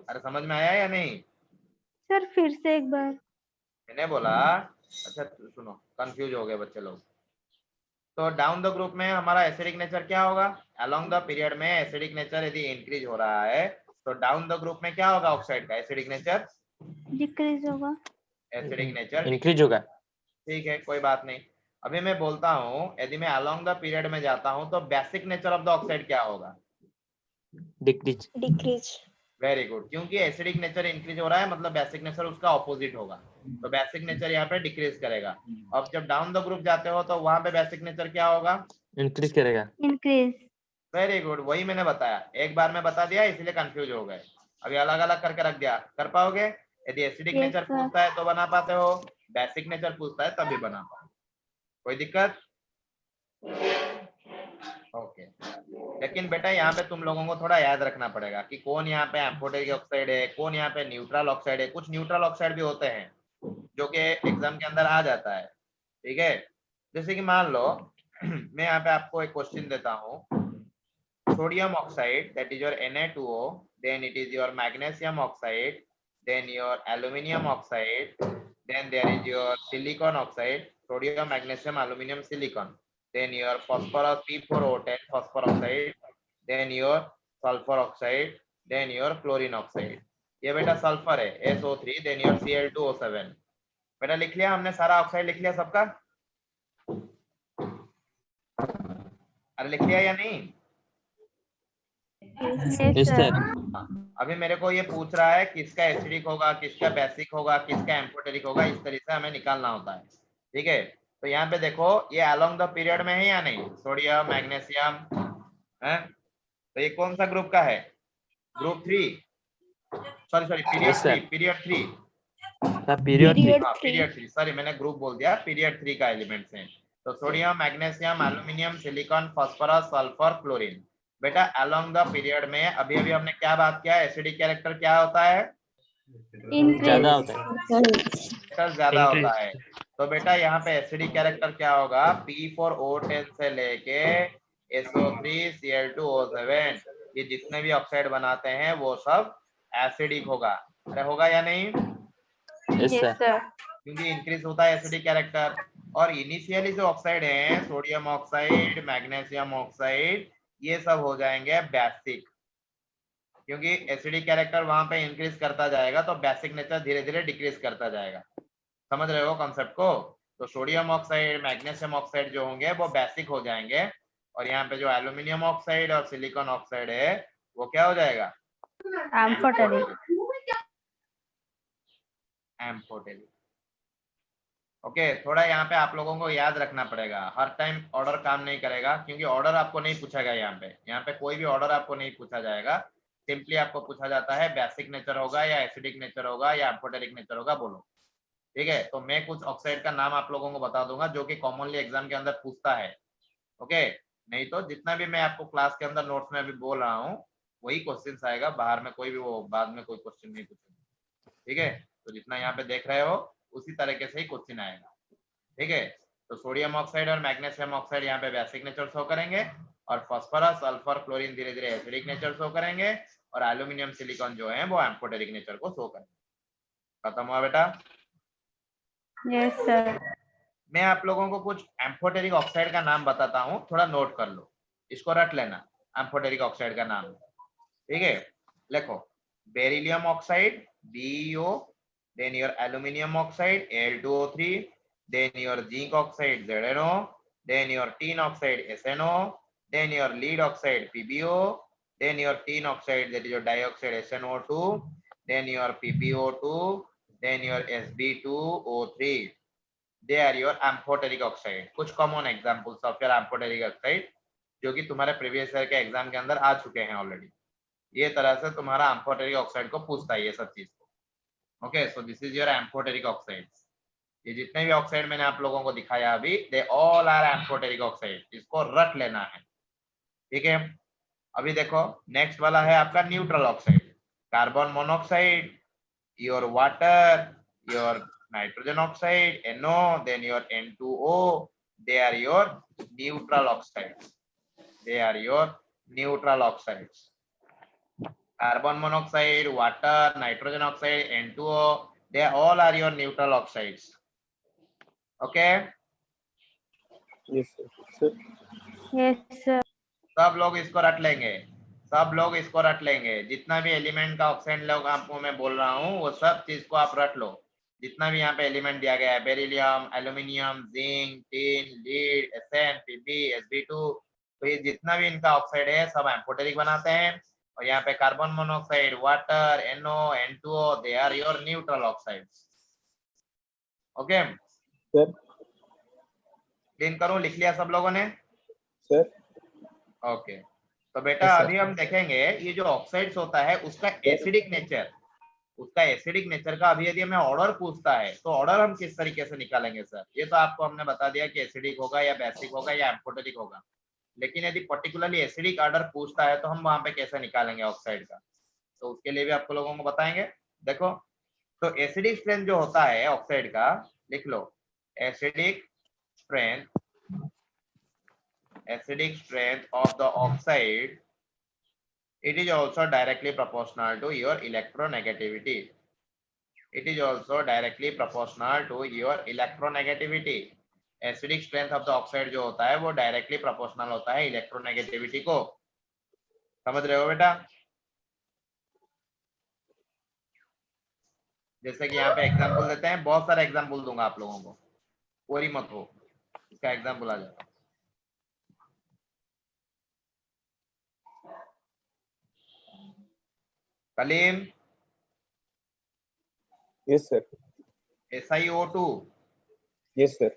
अरे समझ में आया या नहीं? सर फिर से एक बार। मैंने बोला, अच्छा सुनो, कंफ्यूज हो गए बच्चे लोग। तो डाउन द ग्रुप में हमारा एसिडिक नेचर क्या होगा? अलोंग द पीरियड में एसिडिक नेचर यदि इंक्रीज हो रहा है तो डाउन द ग्रुप में क्या होगा? ऑक्साइड का एसिडिक नेचर डिक्रीज होगा। एसिडिक नेचर Increase होगा. ठीक है, कोई बात नहीं। अभी मैं बोलता हूँ यदि मैं अलोंग द पीरियड में जाता हूँ तो basic nature of the oxide क्या होगा? Decrease. डिक्रीज। वेरी गुड, क्योंकि एसिडिक नेचर इंक्रीज हो रहा है मतलब बेसिक नेचर उसका ऑपोजिट होगा, तो बेसिक नेचर यहाँ पे डिक्रीज करेगा। अब जब डाउन द ग्रुप जाते हो तो वहां पे बेसिक नेचर क्या होगा? Increase करेगा. इंक्रीज। वेरी गुड, वही मैंने बताया, एक बार में बता दिया इसलिए कंफ्यूज हो गए। अभी अलग अलग करके रख दिया, कर पाओगे? यदि एसिडिक Yes, नेचर sir. पूछता है तो बना पाते हो, बेसिक नेचर पूछता है तभी बना पाओ, कोई दिक्कत? ओके, लेकिन बेटा यहाँ पे तुम लोगों को थोड़ा याद रखना पड़ेगा कि कौन यहाँ पे एम्फोटेरिक ऑक्साइड है, कौन यहाँ पे न्यूट्रल ऑक्साइड है। कुछ न्यूट्रल ऑक्साइड भी होते हैं जो कि एग्जाम के अंदर आ जाता है, ठीक है? जैसे कि मान लो मैं यहाँ पे आपको एक क्वेश्चन देता हूँ, sodium oxide that is your Na2O, then it is your magnesium oxide, then your aluminium oxide, then there is your silicon oxide, sodium, magnesium, aluminium, silicon, then your phosphorus P4O10 phosphor oxide, then your sulfur oxide, then your chlorine oxide। ये बेटा sulphur है SO3, then your Cl2O7। बेटा लिख लिया हमने, सारा oxide लिख लिया सबका? अरे लिख लिया या नहीं? Yes, Yes, sir. sir. अभी मेरे को ये पूछ रहा है किसका एसिडिक होगा, किसका बेसिक होगा, किसका एम्फोटेरिक होगा, इस तरीके से हमें निकालना होता है, ठीक है? तो यहाँ पे देखो ये अलोंग द पीरियड में है या नहीं? सोडियम, मैग्नीशियम है, तो ये कौन सा ग्रुप का है? Group 3, sorry period Yes, sir. 3, period 3, Period. Period 3, sorry मैंने ग्रुप बोल दिया, पीरियड 3 का एलिमेंट्स है। तो sodium, magnesium, aluminium, silicon, phosphorus, sulphur, chlorine. बेटा अलोंग द पीरियड में अभी अभी हमने क्या बात किया? एसिडिक कैरेक्टर क्या होता है? ज्यादा होता है. कैरेक्टर ज्यादा होता Increase. है। तो बेटा यहाँ पे एसिडिक कैरेक्टर क्या होगा, P4O10 से लेके SO3Cl2O7, ये जितने भी ऑक्साइड बनाते हैं वो सब एसिडिक होगा। अरे होगा या नहीं? Yes, yes sir. सर। क्योंकि इंक्रीज होता है एसिडिक कैरेक्टर। और इनिशियली जो ऑक्साइड है, सोडियम ऑक्साइड, मैग्नीशियम ऑक्साइड, ये सब हो जाएंगे बेसिक, क्योंकि एसिडिक कैरेक्टर वहां पे इंक्रीज करता जाएगा तो बेसिक नेचर धीरे धीरे डिक्रीज करता जाएगा। समझ रहे हो कॉन्सेप्ट को? तो सोडियम ऑक्साइड, मैग्नीशियम ऑक्साइड जो होंगे वो बेसिक हो जाएंगे, और यहाँ पे जो एल्यूमिनियम ऑक्साइड और सिलिकॉन ऑक्साइड है वो क्या हो जाएगा, एम्फोटेरिक। एम्फोटेरिक। ओके, थोड़ा यहाँ पे आप लोगों को याद रखना पड़ेगा, हर टाइम ऑर्डर काम नहीं करेगा, क्योंकि ऑर्डर आपको नहीं पूछा गया यहाँ पे कोई भी ऑर्डर आपको नहीं पूछा जाएगा। सिंपली आपको पूछा जाता है बेसिक नेचर होगा या एसिडिक नेचर होगा या एम्फोटेरिक नेचर होगा, बोलो। ठीक है, तो मैं कुछ ऑक्साइड का नाम आप लोगों को बता दूंगा जो कि कॉमनली एग्जाम के अंदर पूछता है। ओके, नहीं तो जितना भी मैं आपको क्लास के अंदर नोट्स में अभी बोल रहा हूँ वही क्वेश्चन आएगा, बाहर में कोई भी वो बाद में कोई क्वेश्चन नहीं पूछेगा। ठीक है, तो जितना यहाँ पे देख रहे हो उसी तरीके से ही क्वेश्चन आएगा। ठीक है, तो सोडियम ऑक्साइड और मैग्नीशियम ऑक्साइड यहाँ पे बेसिक नेचर शो करेंगे, और फास्फोरस, सल्फर, क्लोरीन धीरे धीरे एसिडिक नेचर शो करेंगे, और एल्यूमिनियम, सिलिकॉन जो है वो एम्फोटेरिक नेचर को शो करेंगे। खत्म हुआ बेटा? Yes sir. मैं आप लोगों को कुछ एम्फोटेरिक ऑक्साइड का नाम बताता हूँ, थोड़ा नोट कर लो, इसको रट लेना एम्फोटेरिक ऑक्साइड का नाम। ठीक है, लिखो beryllium oxide BeO, then your aluminium oxide Al2O3, then your zinc oxide ZnO, then your tin oxide SnO, then your lead oxide PbO, then your tin oxide, that is your dioxide SnO2, then your PbO2, then your Sb2O3. They are your amphoteric oxide. कुछ common examples of your amphoteric oxide जो कि तुम्हारे previous year के exam के अंदर आ चुके हैं already. ये तरह से तुम्हारा एम्फोटेरिक ऑक्साइड को पूछता है ये सब चीज को। Okay, so this is your amphoteric oxides. ये जितने भी ऑक्साइड मैंने आप लोगों को दिखाया अभी, they all are amphoteric oxide, इसको रट लेना है। ठीक है, अभी देखो नेक्स्ट वाला है आपका neutral oxide, carbon monoxide, your water, your nitrogen oxide NO, then your N2O, they are your neutral oxides. They are your neutral oxides. Carbon monoxide, water, nitrogen oxide, N2O, they all are your neutral oxides. Okay? Yes, sir. Yes sir. सब लोग इसको रट लेंगे, सब लोग इसको रट लेंगे, जितना भी एलिमेंट का ऑक्साइड लोग आपको मैं बोल रहा हूँ वो सब चीज को आप रट लो। जितना भी यहाँ पे एलिमेंट दिया गया है, beryllium, aluminium, zinc, tin, lead, Sn, Pb, Sb2, तो ये जितना भी इनका ऑक्साइड है सब एम्फोटेरिक बनाते हैं। और यहाँ पे carbon monoxide, water, NO, N2O, they are your neutral oxides. Okay sir. Clean करो, लिख लिया सब लोगों ने? सर। ओके, तो बेटा Yes, sir. अभी हम देखेंगे ये जो ऑक्साइड्स होता है उसका एसिडिक नेचर, उसका एसिडिक नेचर का अभी यदि हमें ऑर्डर पूछता है तो ऑर्डर हम किस तरीके से निकालेंगे सर? ये तो आपको हमने बता दिया कि एसिडिक होगा या बेसिक होगा या एम्फोटेरिक होगा, लेकिन यदि पर्टिकुलरली एसिडिक ऑर्डर पूछता है तो हम वहां पे कैसे निकालेंगे ऑक्साइड का, तो उसके लिए भी आपको लोगों को बताएंगे। देखो, तो एसिडिक स्ट्रेंथ जो होता है ऑक्साइड का, लिख लो acidic strength of the oxide, it is also directly proportional to your electronegativity. It is also directly proportional to your electronegativity. Acidic strength of the oxide जो होता है वो डायरेक्टली प्रोपोर्शनल होता है इलेक्ट्रोनेगेटिविटी को। समझ रहे हो बेटा? जैसे कि यहाँ पे एग्जांपल देते हैं, बहुत सारे एग्जांपल दूंगा आप लोगों को, कोई मत हो, इसका एग्जांपल आ जाएगा। Kaleem, Yes, sir. SiO2, Yes, sir.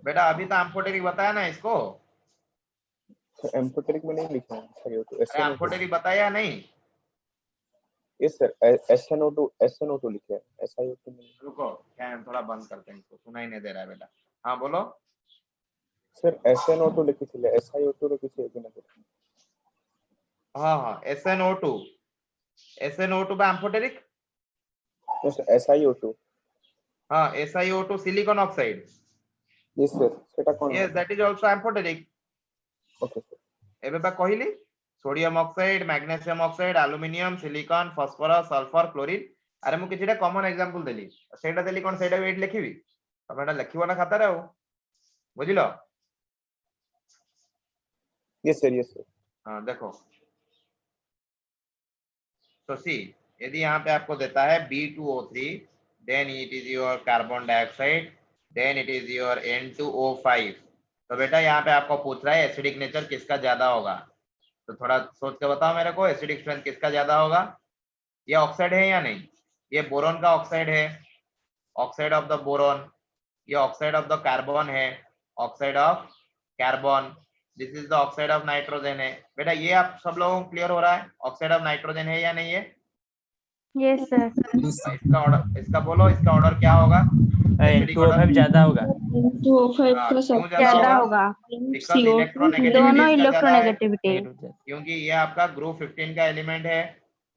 बेटा अभी तो एम्फोटेरिक बताया ना इसको? एम्फोटेरिक में नहीं लिखा है SiO2. अरे एम्फोटेरिक बताया नहीं? Yes, sir. SnO2 लिखा है, SiO2 नहीं। रुको, फैन थोड़ा बंद करते हैं, इसको सुनाई नहीं दे रहा है बेटा। हाँ बोलो सर। SnO2 लिखिছিলে, SiO2 लिखिছিলে कि नहीं? हाँ हाँ, SnO2 पे एम्फोटेरिक? No, sir, SiO2. हाँ SiO2 silicon oxide. yes sir সেটা কোন Yes, that is also amphoteric. Okay sir ଏବେ ବା କହିଲି sodium oxide, magnesium oxide, aluminium, silicon, phosphorus, sulphur, chlorine. अरे मु किछिटा कॉमन एग्जांपल देली सेटा देली कोन सेटा वेट लिखिबी तमेटा लिखिबो ना खातारे हो बुझिलो. yes sir हाँ देखो तो सी यदि यहाँ पे आपको देता है B2O3 then it is your carbon dioxide then it is your N2O5. तो बेटा यहाँ पे आपको पूछ रहा है एसिडिक नेचर किसका ज्यादा होगा. तो थोड़ा सोच के बताओ मेरे को एसिडिक स्ट्रेंथ किसका ज्यादा होगा. ये ऑक्साइड है या नहीं. ये बोरोन का ऑक्साइड है ऑक्साइड ऑफ द बोरोन. ये ऑक्साइड ऑफ द कार्बन है oxide of carbon. This is the oxide of nitrogen है. बेटा ये आप सब लोगों को क्लियर हो रहा है ऑक्साइड ऑफ नाइट्रोजन है या नहीं है. Yes sir. इसका ऑर्डर इसका बोलो इसका ऑर्डर क्या होगा. N2O5 ज्यादा होगा. N2O5 हाँ, का क्यों ज्यादा होगा Because CO2 electronegativity दोनों इसका ज्यादा है. इलेक्ट्रोनेगेटिविटी. क्योंकि ये आपका ग्रुप 15 का एलिमेंट है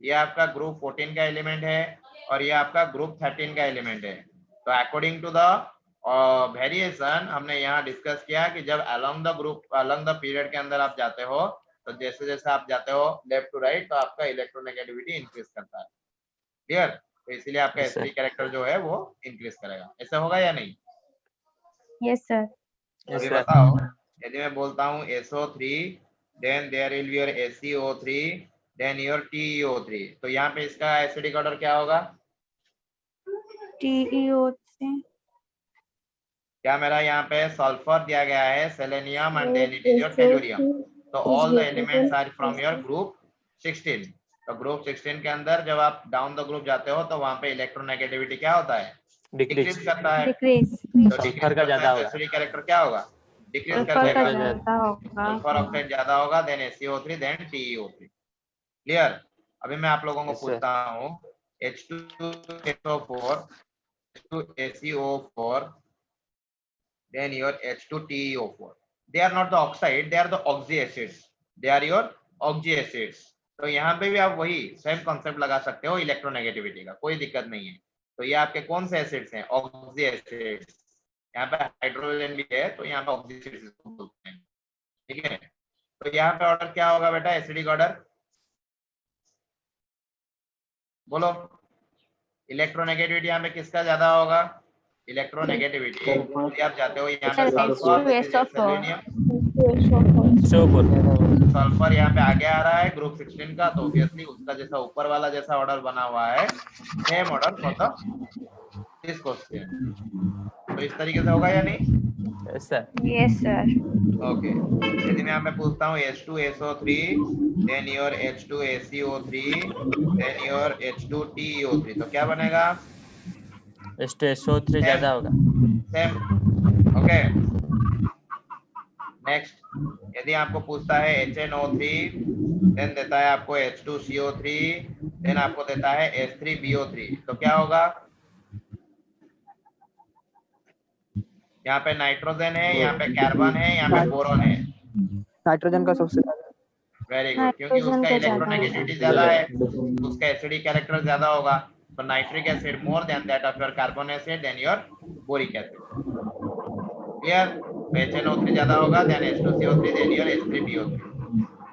ये आपका ग्रुप 14 का एलिमेंट है और ये आपका ग्रुप 13 का एलिमेंट है. तो अकॉर्डिंग टू द वेरिएशन हमने यहाँ डिस्कस किया कि जब along the group along the period के अंदर आप जाते हो तो जैसे जैसे आप जाते हो लेफ्ट टू राइट तो आपका इलेक्ट्रोनेगेटिविटी इंक्रीज करता है. क्लियर. तो इसलिए आपका Yes, sir. एसिडिक कैरेक्टर जो है वो इंक्रीज करेगा. ऐसा होगा या नहीं. Yes sir. Yes, अभी sir. बताओ यदि मैं बोलता हूँ SO3 then there will be your SeO3 then your TeO3 तो यहाँ पे इसका एसिडिक ऑर्डर क्या होगा. TeO3 क्या मेरा यहाँ पे सल्फर दिया गया है selenium and then it is your tellurium. तो all the elements are from your group 16. तो ग्रुप 16 के अंदर जब आप डाउन द ग्रुप जाते हो तो वहाँ पे इलेक्ट्रोनेगेटिविटी क्या होता है Decrease. डिक्रीज करता है. डिक्रीज. तो सल्फर डिक्रीज का ज्यादा होगा. एसिडिक कैरेक्टर क्या होगा डिक्रीज कर सल्फर का देगा. ज्यादा होगा. सल्फर ऑक्साइड ज्यादा होगा then SeO3 then TeO3. Clear. अभी मैं आप लोगों को Yes, sir. पूछता हूँ H2SO4 H2SeO4 then your H2TeO4 they are not the oxide they are the oxy acids they are your oxy acids. तो यहाँ पे भी आप वही सेम कॉन्सेप्ट लगा सकते हो इलेक्ट्रोनेगेटिविटी का कोई दिक्कत नहीं है. तो ये आपके कौन से एसिड्स हैं ऑक्सी एसिड्स. यहाँ पे हाइड्रोजन भी है तो यहाँ पे ऑक्सी एसिड्स बोलते हैं. ठीक है. तो यहाँ पे ऑर्डर क्या होगा बेटा एसिडिक ऑर्डर बोलो. इलेक्ट्रोनेगेटिविटी यहाँ पे किसका ज्यादा होगा इलेक्ट्रोनेगेटिविटी. यदि आप जाते हो यहाँ पे सल्फर यहाँ पे आगे आ रहा है ग्रुप 16 का तो ऑब्वियसली उसका जैसा ऊपर वाला जैसा ऑर्डर बना हुआ है same order for the this question. तो इस तरीके से होगा या नहीं. Yes, sir. Yes sir. Okay. यदि मैं यहाँ पे पूछता हूँ H2SO3 then your H2SeO3 then your H2TeO3 तो क्या बनेगा SO3 ज्यादा होगा. सेम. ओके. नेक्स्ट यदि आपको पूछता है HNO3 देन देता है आपको H2CO3 देन आपको देता है H3BO3 तो क्या होगा. यहाँ पे नाइट्रोजन है यहाँ पे कार्बन है यहाँ पे बोरोन है. नाइट्रोजन का सबसे वेरी गुड. क्योंकि उसका इलेक्ट्रोनेगेटिविटी ज्यादा है उसका एसिडिक कैरेक्टर ज्यादा होगा. तो nitric acid more than that of your carbon acid then your boric acid. Clear. HNO3 ज्यादा होगा then H2CO3 then your H3BO3.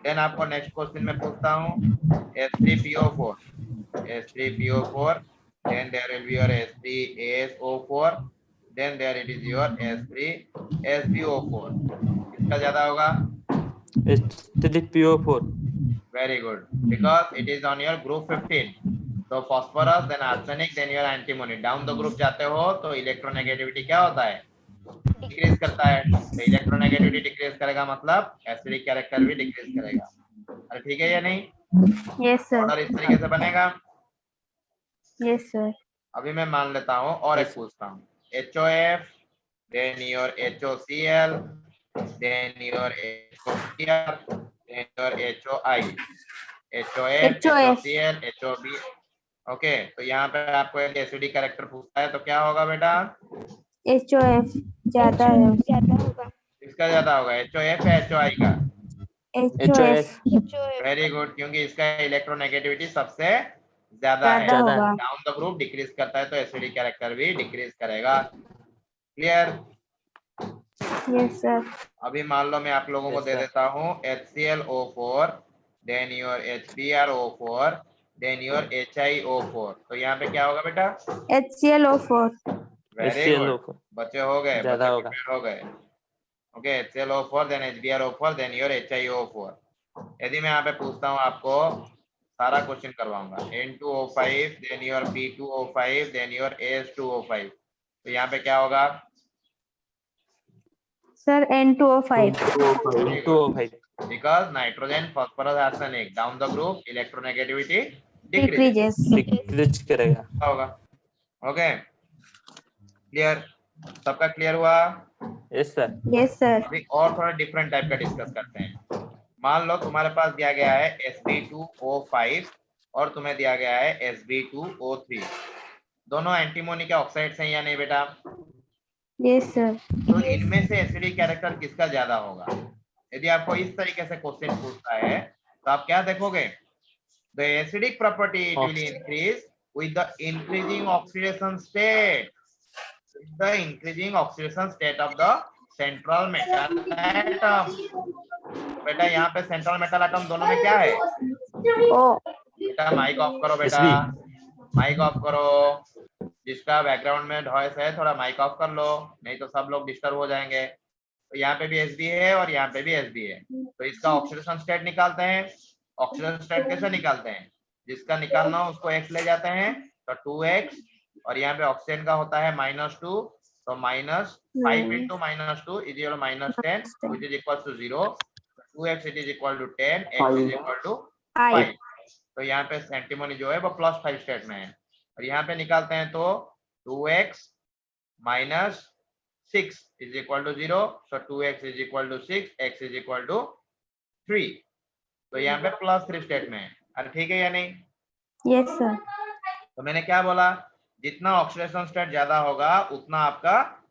Then आपको नेक्स्ट क्वेश्चन में पूछता हूँ H3PO4 then there will be your H3ASO4 then there it is your H3SbO4 किसका ज्यादा होगा H3PO4. very good because it is on your group 15. तो phosphorus then arsenic then your antimony down the group जाते हो तो electronegativity क्या होता है डिक्रीज करता है. तो इलेक्ट्रोनेगेटिविटी डिक्रीज करेगा मतलब एसिडिक कैरेक्टर भी डिक्रीज करेगा. अरे ठीक है या नहीं. Yes sir. ऑर्डर इस तरीके से बनेगा. Yes sir. अभी मैं मान लेता हूँ और एक पूछता हूँ HOF then your HOCl then your HOCr then your HOI HOF HOCl HOB. Okay. तो यहाँ पे आपको एसिडिक कैरेक्टर पूछता है तो क्या होगा बेटा HOF ज्यादा है. ज्यादा होगा. इसका ज्यादा होगा HOF या HOI का HOF. वेरी गुड क्योंकि इसका इलेक्ट्रोनेगेटिविटी सबसे ज्यादा है। ज्यादा ज्यादा होगा। डाउन द ग्रुप डिक्रीज करता है तो एसिडिक कैरेक्टर भी डिक्रीज करेगा। क्लियर? Yes sir. अभी मान लो मैं आप लोगों को Yes, दे sir. देता हूँ HClO4 then your HBrO4 then your HiO4, तो यहाँ पे क्या होगा बेटा? HClO4। वेरी गुड, HClO4 बच्चे हो गए, ज्यादा बच्चे होगा। प्रिपेयर हो गए। Okay, HClO4 then HBrO4 then your HiO4। यदि मैं यहाँ पे पूछता हूँ आपको, सारा क्वेश्चन करवाऊंगा, N2O5 then your P2O5 then your AS2O5, तो यहाँ पे क्या होगा? Sir N2O5। N2O5 Because nitrogen phosphorus arsenic down the group electronegativity decreases decreases. Decrease करेगा। होगा। Okay, clear? सबका क्लियर हुआ? Yes sir. Yes sir. अभी और थोड़ा डिफरेंट टाइप का डिस्कस करते हैं। मान लो तुम्हारे पास दिया गया है Sb2O5 और तुम्हें दिया गया है Sb2O3, दोनों एंटीमोनी के ऑक्साइड्स हैं या नहीं बेटा? Yes sir. तो इनमें से एसिडिक कैरेक्टर किसका ज्यादा होगा? यदि आपको इस तरीके से क्वेश्चन पूछता है तो आप क्या देखोगे? The acidic property it will increase with the increasing oxidation state. With the increasing oxidation state of the central metal atom. बेटा यहाँ पे सेंट्रल मेटल एटम दोनों में क्या है? ओ। बेटा माइक ऑफ करो बेटा, माइक ऑफ करो। जिसका बैकग्राउंड में नॉइस है थोड़ा माइक ऑफ कर लो, नहीं तो सब लोग डिस्टर्ब हो जाएंगे। तो यहाँ पे भी Sb है और यहाँ पे भी Sb है, तो इसका ऑक्सीडेशन स्टेट निकालते हैं। ऑक्सीडेशन स्टेट कैसे निकालते हैं? जिसका निकालना हो उसको x ले जाते हैं तो 2x, और यहाँ पे ऑक्सीजन का होता है -2, तो -5 into -2 is equal to -10 which is equal to 0, 2x it is equal to 10, x is equal to 5। तो यहाँ पे एंटीमोनी जो है वो +5 स्टेट में है, और यहाँ पे निकालते हैं तो 2x - 6 is equal to 0, so 2x is equal to 6, x is equal to 3, तो यहाँ पे +3 स्टेट में है। अरे ठीक है या नहीं? Yes sir. तो मैंने क्या बोला? जितना ऑक्सीडेशन स्टेट ज्यादा होगा उतना आपका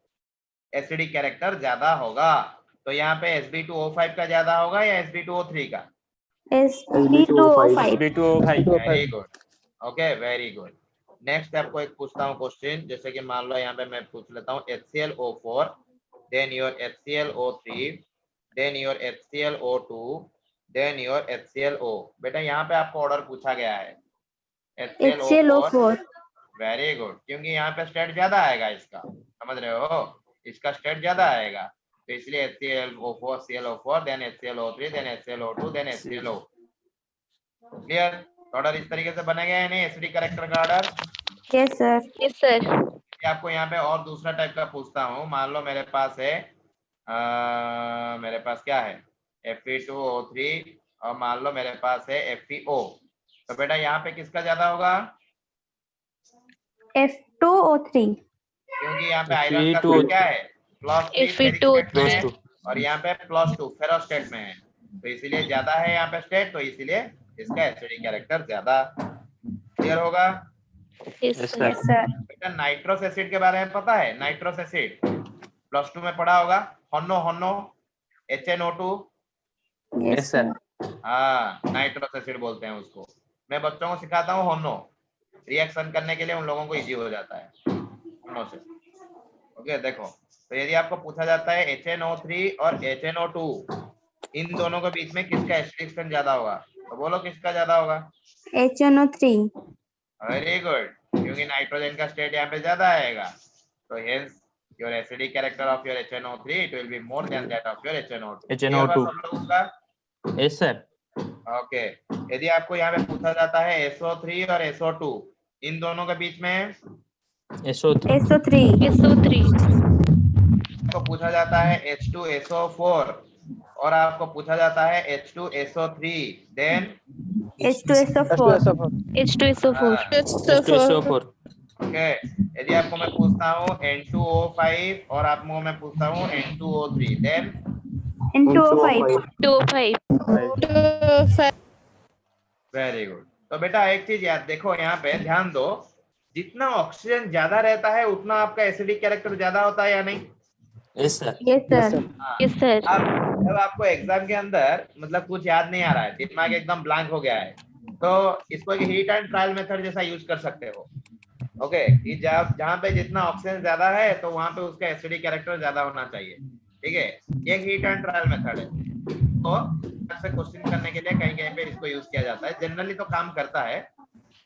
एसिडिक कैरेक्टर ज्यादा होगा। तो यहाँ पे Sb2O5 का ज्यादा होगा या Sb2O3 का? Sb2O5। Sb2O5 very good, okay very good. Next आपको एक पूछता हूँ क्वेश्चन, जैसे कि मान लो यहाँ पे मैं पूछ लेता हूँ HClO4 then your HClO3 then your HClO2 then your HClO। बेटा यहाँ पे आपको ऑर्डर पूछा गया है HClO4। वेरी गुड, क्योंकि यहाँ पे स्टेट ज्यादा आएगा इसका, समझ रहे हो? इसका स्टेट ज्यादा आएगा, तो इसलिए HClO4 ClO4 then HClO3 then HClO2 then HClO। Clear? Order इस तरीके से बनेगा या नहीं एसिडिक कैरेक्टर का order? Yes sir. Yes sir. आपको यहाँ पे और दूसरा टाइप का पूछता हूँ। मान लो मेरे पास है मेरे पास क्या है Fe2O3 और मान लो मेरे पास है FeO, तो बेटा यहाँ पे किसका ज्यादा होगा? F2O3। क्योंकि यहाँ पे आयरन का स्टेट क्या है? +3 और यहाँ पे +2 फेरोस्टेट में है, तो इसीलिए ज्यादा है यहाँ पे स्टेट, तो इसीलिए इसका एसिडिक कैरेक्टर ज्यादा। क्लियर होगा? Yes sir. बेटा नाइट्रस एसिड के बारे में पता है? नाइट्रस एसिड +2 में पढ़ा होगा, होनो HNO2। Yes sir. हाँ, नाइट्रस एसिड बोलते हैं उसको। मैं बच्चों को सिखाता हूँ होनो, रिएक्शन करने के लिए उन लोगों को इजी हो जाता है होनो से। ओके देखो, तो यदि आपको पूछा जाता है HNO3 और HNO2, इन दोनों के बीच में किसका एसिडिक स्ट्रेंथ ज्यादा होगा, तो बोलो किसका ज्यादा होगा? HNO3। वेरी गुड, क्योंकि नाइट्रोजन का स्टेट यहाँ पे ज्यादा आएगा, तो hence your acidic character of your HNO3 it will be more than that of your HNO2। HNO2। Yes sir. Okay, यदि आपको यहाँ पे पूछा जाता है SO3 और SO2, इन दोनों के बीच में SO3। आपको पूछा जाता है H2SO4 और आपको पूछा जाता है H2SO3, देन H2SO4। ओके, यदि आपको मैं पूछता हूँ N2O5 और आपको मैं पूछता हूँ N2O3, then N2O5। Very good. तो बेटा एक चीज याद देखो, यहाँ पे ध्यान दो, जितना ऑक्सीजन ज्यादा रहता है उतना आपका एसिडिक कैरेक्टर ज्यादा होता है या नहीं? Yes sir. Yes sir. Yes sir. अब जब आपको एग्जाम के अंदर मतलब कुछ याद नहीं आ रहा है, दिमाग एकदम ब्लैंक हो गया है, तो इसको एक हीट एंड ट्रायल मेथड जैसा यूज कर सकते हो। ओके, कि जहाँ पे जितना ऑक्सीजन ज्यादा है तो वहां पे उसका एसिडिक कैरेक्टर ज्यादा होना चाहिए। ठीक है, ये हीट एंड ट्रायल मेथड है। तो ऐसे क्वेश्चन करने के लिए कहीं कहीं पे इसको यूज किया जाता है। जनरली तो काम करता है,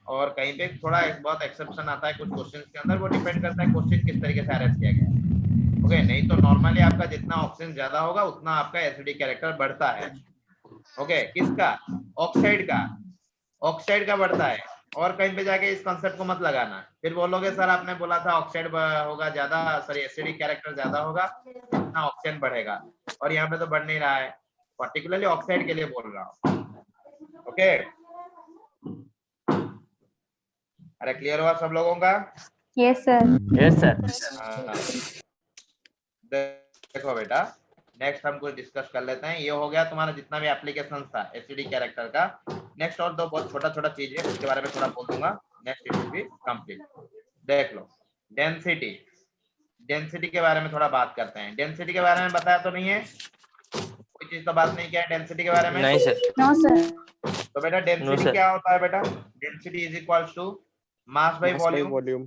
और कहीं पे थोड़ा बहुत एक्सेप्शन आता है कुछ क्वेश्चन के अंदर। वो डिपेंड करता है क्वेश्चन किस तरीके से अरेंज किया गया है। ओके, नहीं तो नॉर्मली आपका जितना ऑक्सीजन ज्यादा होगा उतना आपका एसिडिक कैरेक्टर बढ़ता है। ओके, किसका? ऑक्साइड का बढ़ता है। और कहीं पे जाके इस कॉन्सेप्ट को मत लगाना, फिर बोलोगे सर आपने बोला था ऑक्साइड होगा ज्यादा, सॉरी एसिडिक कैरेक्टर ज्यादा होगा जितना ऑक्सीजन बढ़ेगा, और यहाँ पे तो बढ़ नहीं रहा है। पर्टिकुलरली ऑक्साइड के लिए बोल रहा हूँ। ओके, अरे क्लियर हुआ सब लोगों का? Yes sir. Yes sir. हाँ। देखो बेटा, नेक्स्ट हम कुछ डिस्कस कर लेते हैं। ये हो गया तुम्हारा जितना भी एप्लीकेशन था एसिडिक कैरेक्टर का। नेक्स्ट और दो बहुत छोटा छोटा चीज है, उसके बारे में थोड़ा बोल दूंगा। Next it will B complete. देख लो, डेंसिटी। डेंसिटी के बारे में थोड़ा बात करते हैं। डेंसिटी के बारे में बताया तो नहीं है? कोई चीज तो बात नहीं किया है डेंसिटी के बारे में? नहीं सर। No sir. तो बेटा No, डेंसिटी sir. क्या होता है बेटा? Density is equals to mass by volume. Volume.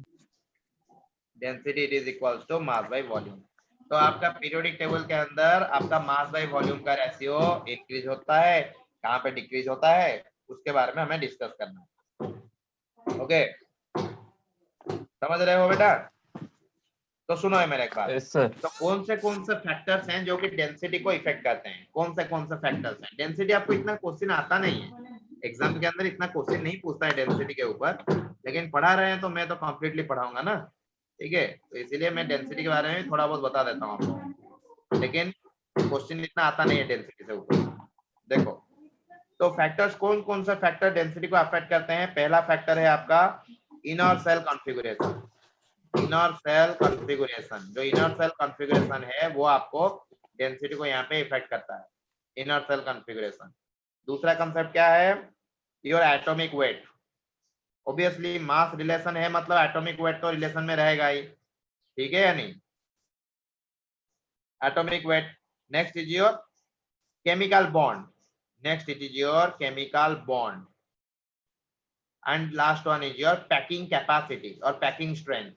Density it is equals to mass by volume. तो आपका पीरियोडिक टेबल के अंदर आपका मास बाय वॉल्यूम का रेशियो इंक्रीज होता है, कहाँ पे डिक्रीज होता है, उसके बारे में हमें डिस्कस करना है। ओके, समझ रहे हो बेटा? तो सुनो है मेरे एक बात। Yes sir. तो कौन से फैक्टर्स हैं जो कि डेंसिटी को इफेक्ट करते हैं? कौन से फैक्टर्स हैं? डेंसिटी आपको इतना क्वेश्चन आता नहीं है, एग्जाम के अंदर इतना क्वेश्चन नहीं पूछता है डेंसिटी के ऊपर, लेकिन पढ़ा रहे हैं तो मैं तो कंप्लीटली पढ़ाऊंगा ना। ठीक है, तो इसीलिए मैं डेंसिटी के बारे में थोड़ा बहुत बता देता हूँ आपको, लेकिन क्वेश्चन इतना आता नहीं है डेंसिटी से ऊपर। देखो, तो फैक्टर्स कौन सा फैक्टर डेंसिटी को अफेक्ट करते हैं? पहला फैक्टर है आपका inner shell configuration. Inner shell configuration, जो इनर सेल कॉन्फ़िगरेशन है वो आपको डेंसिटी को यहाँ पे इफेक्ट करता है, इनर सेल कॉन्फ़िगरेशन। दूसरा कंसेप्ट क्या है? Your atomic weight. Obviously mass relation है, मतलब एटॉमिक वेट तो रिलेशन में रहेगा ही, ठीक है या नहीं? Atomic weight. Next is your chemical bond. Next is your chemical bond. And last one is your packing capacity और पैकिंग स्ट्रेंथ,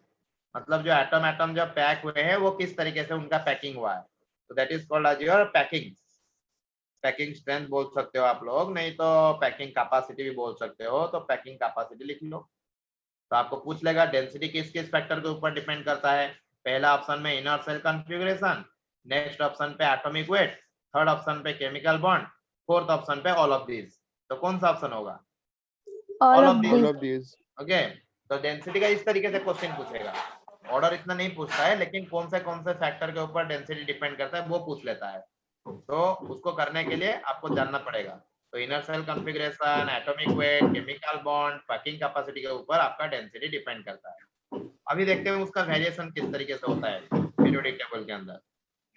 मतलब जो एटम जब पैक हुए हैं वो किस तरीके से उनका पैकिंग हुआ है। तो that is called as your packing strength बोल सकते हो आप लोग, नहीं तो पैकिंग कैपेसिटी भी बोल सकते हो। तो पैकिंग कैपेसिटी लिख लो। तो आपको पूछ लेगा डेंसिटी किस किस फैक्टर के ऊपर डिपेंड करता है। पहला ऑप्शन में inner shell configuration, next option पे एटॉमिक वेट, थर्ड ऑप्शन पे केमिकल बॉन्ड, फोर्थ ऑप्शन पे ऑल ऑफ दीज। तो कौन सा ऑप्शन होगा? All of all of these. Okay, तो डेंसिटी का इस तरीके से क्वेश्चन पूछेगा। ऑर्डर इतना नहीं पूछता है, लेकिन कौन से फैक्टर के ऊपर डेंसिटी डिपेंड करता है वो पूछ लेता है। तो उसको करने के लिए आपको जानना पड़ेगा। तो inner shell configuration, atomic weight, chemical bond, packing capacity के ऊपर आपका डेंसिटी डिपेंड करता है। अभी देखते हैं उसका वेरिएशन किस तरीके से होता है पीरियोडिक टेबल के अंदर।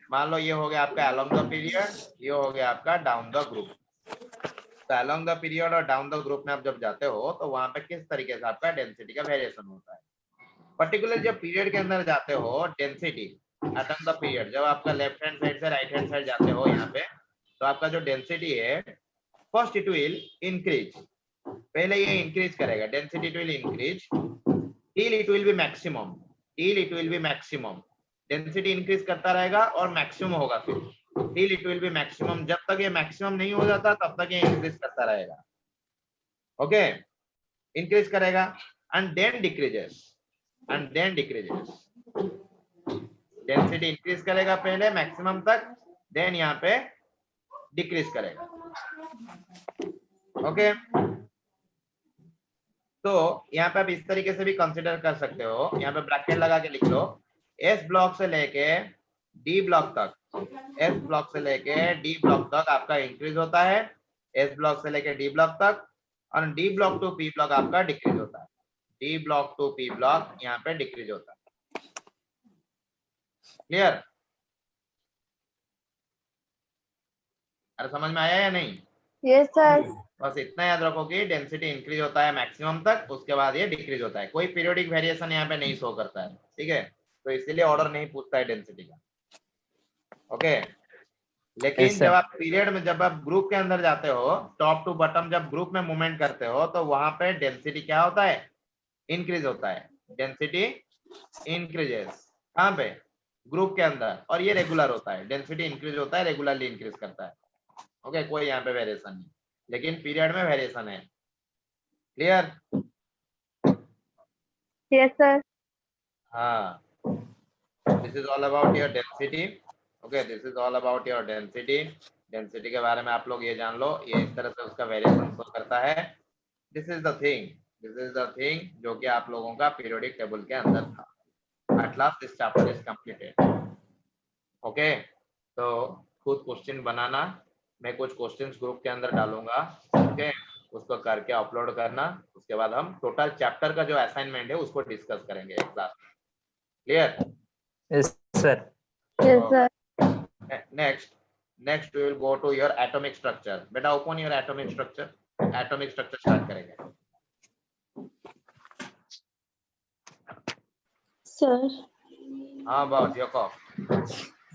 मान लो ये हो गया आपका अलोंग द पीरियड, ये हो गया आपका डाउन द ग्रुप। तो अलोंग द पीरियड और डाउन द ग्रुप में आप जब जाते हो तो वहां पे किस तरीके से आपका डेंसिटी का वेरिएशन होता है। पर्टिकुलर जब पीरियड के अंदर जाते हो डेंसिटी अलोंग द पीरियड, जब आपका लेफ्ट हैंड साइड से राइट हैंड साइड जाते हो यहाँ पे, तो आपका जो डेंसिटी है फर्स्ट इट विल इंक्रीज। पहले ये इंक्रीज करेगा, density it will increase till it will B maximum. Till it will B maximum, density increase करता रहेगा और मैक्सिमम होगा फिर till it will B maximum. जब तक ये मैक्सिमम नहीं हो जाता तब तक ये इंक्रीज करता रहेगा। ओके, इंक्रीज करेगा and then decreases, and then decreases. Density increase करेगा पहले मैक्सिमम तक, देन यहाँ पे डिक्रीज करेगा। ओके, तो यहाँ पे आप इस तरीके से भी कंसिडर कर सकते हो। यहाँ पे ब्रैकेट लगा के लिख लो, एस ब्लॉक से लेके डी ब्लॉक तक, एस ब्लॉक से लेके डी ब्लॉक तक आपका इंक्रीज होता है, एस ब्लॉक से लेके डी ब्लॉक तक, और D block to P block आपका डिक्रीज होता है। D block to P block यहाँ पे डिक्रीज होता है। क्लियर? अरे समझ में आया या नहीं? Yes sir. बस इतना याद रखो कि डेंसिटी इंक्रीज होता है मैक्सिमम तक, उसके बाद ये डिक्रीज होता है। कोई पीरियोडिक वेरिएशन यहाँ पे नहीं शो करता है, ठीक है? तो इसीलिए ऑर्डर नहीं पूछता है डेंसिटी का। ओके, लेकिन Yes, sir. जब आप पीरियड में, जब आप ग्रुप के अंदर जाते हो, टॉप टू बॉटम जब ग्रुप में मूवमेंट करते हो, तो वहां पे डेंसिटी क्या होता है? इंक्रीज होता है। डेंसिटी इंक्रीजेस कहाँ पे? ग्रुप के अंदर। और ये रेगुलर होता है, डेंसिटी इंक्रीज होता है, रेगुलरली इंक्रीज करता है। ओके, कोई यहाँ पे वेरिएशन नहीं, लेकिन पीरियड में वेरिएशन है। क्लियर? Yes sir. हाँ, this is all about your density. Okay, this is all about your density. Density के बारे में आप लोग ये जान लो, ये इस तरह से उसका वेरिएशन शो करता है। This is the thing, this is the thing जो कि आप लोगों का पीरियोडिक टेबल के अंदर था। At last this chapter is completed. Okay, तो खुद क्वेश्चन बनाना, मैं कुछ क्वेश्चंस ग्रुप के अंदर डालूंगा। ओके, उसको करके अपलोड करना। उसके बाद हम टोटल चैप्टर का जो असाइनमेंट है उसको डिस्कस करेंगे एक क्लास में। Clear? Yes, sir. Yes sir. Next we will go to your atomic structure. बेटा open your atomic structure. Atomic structure start करेंगे। Sir, हाँ बॉस, यो कॉफ।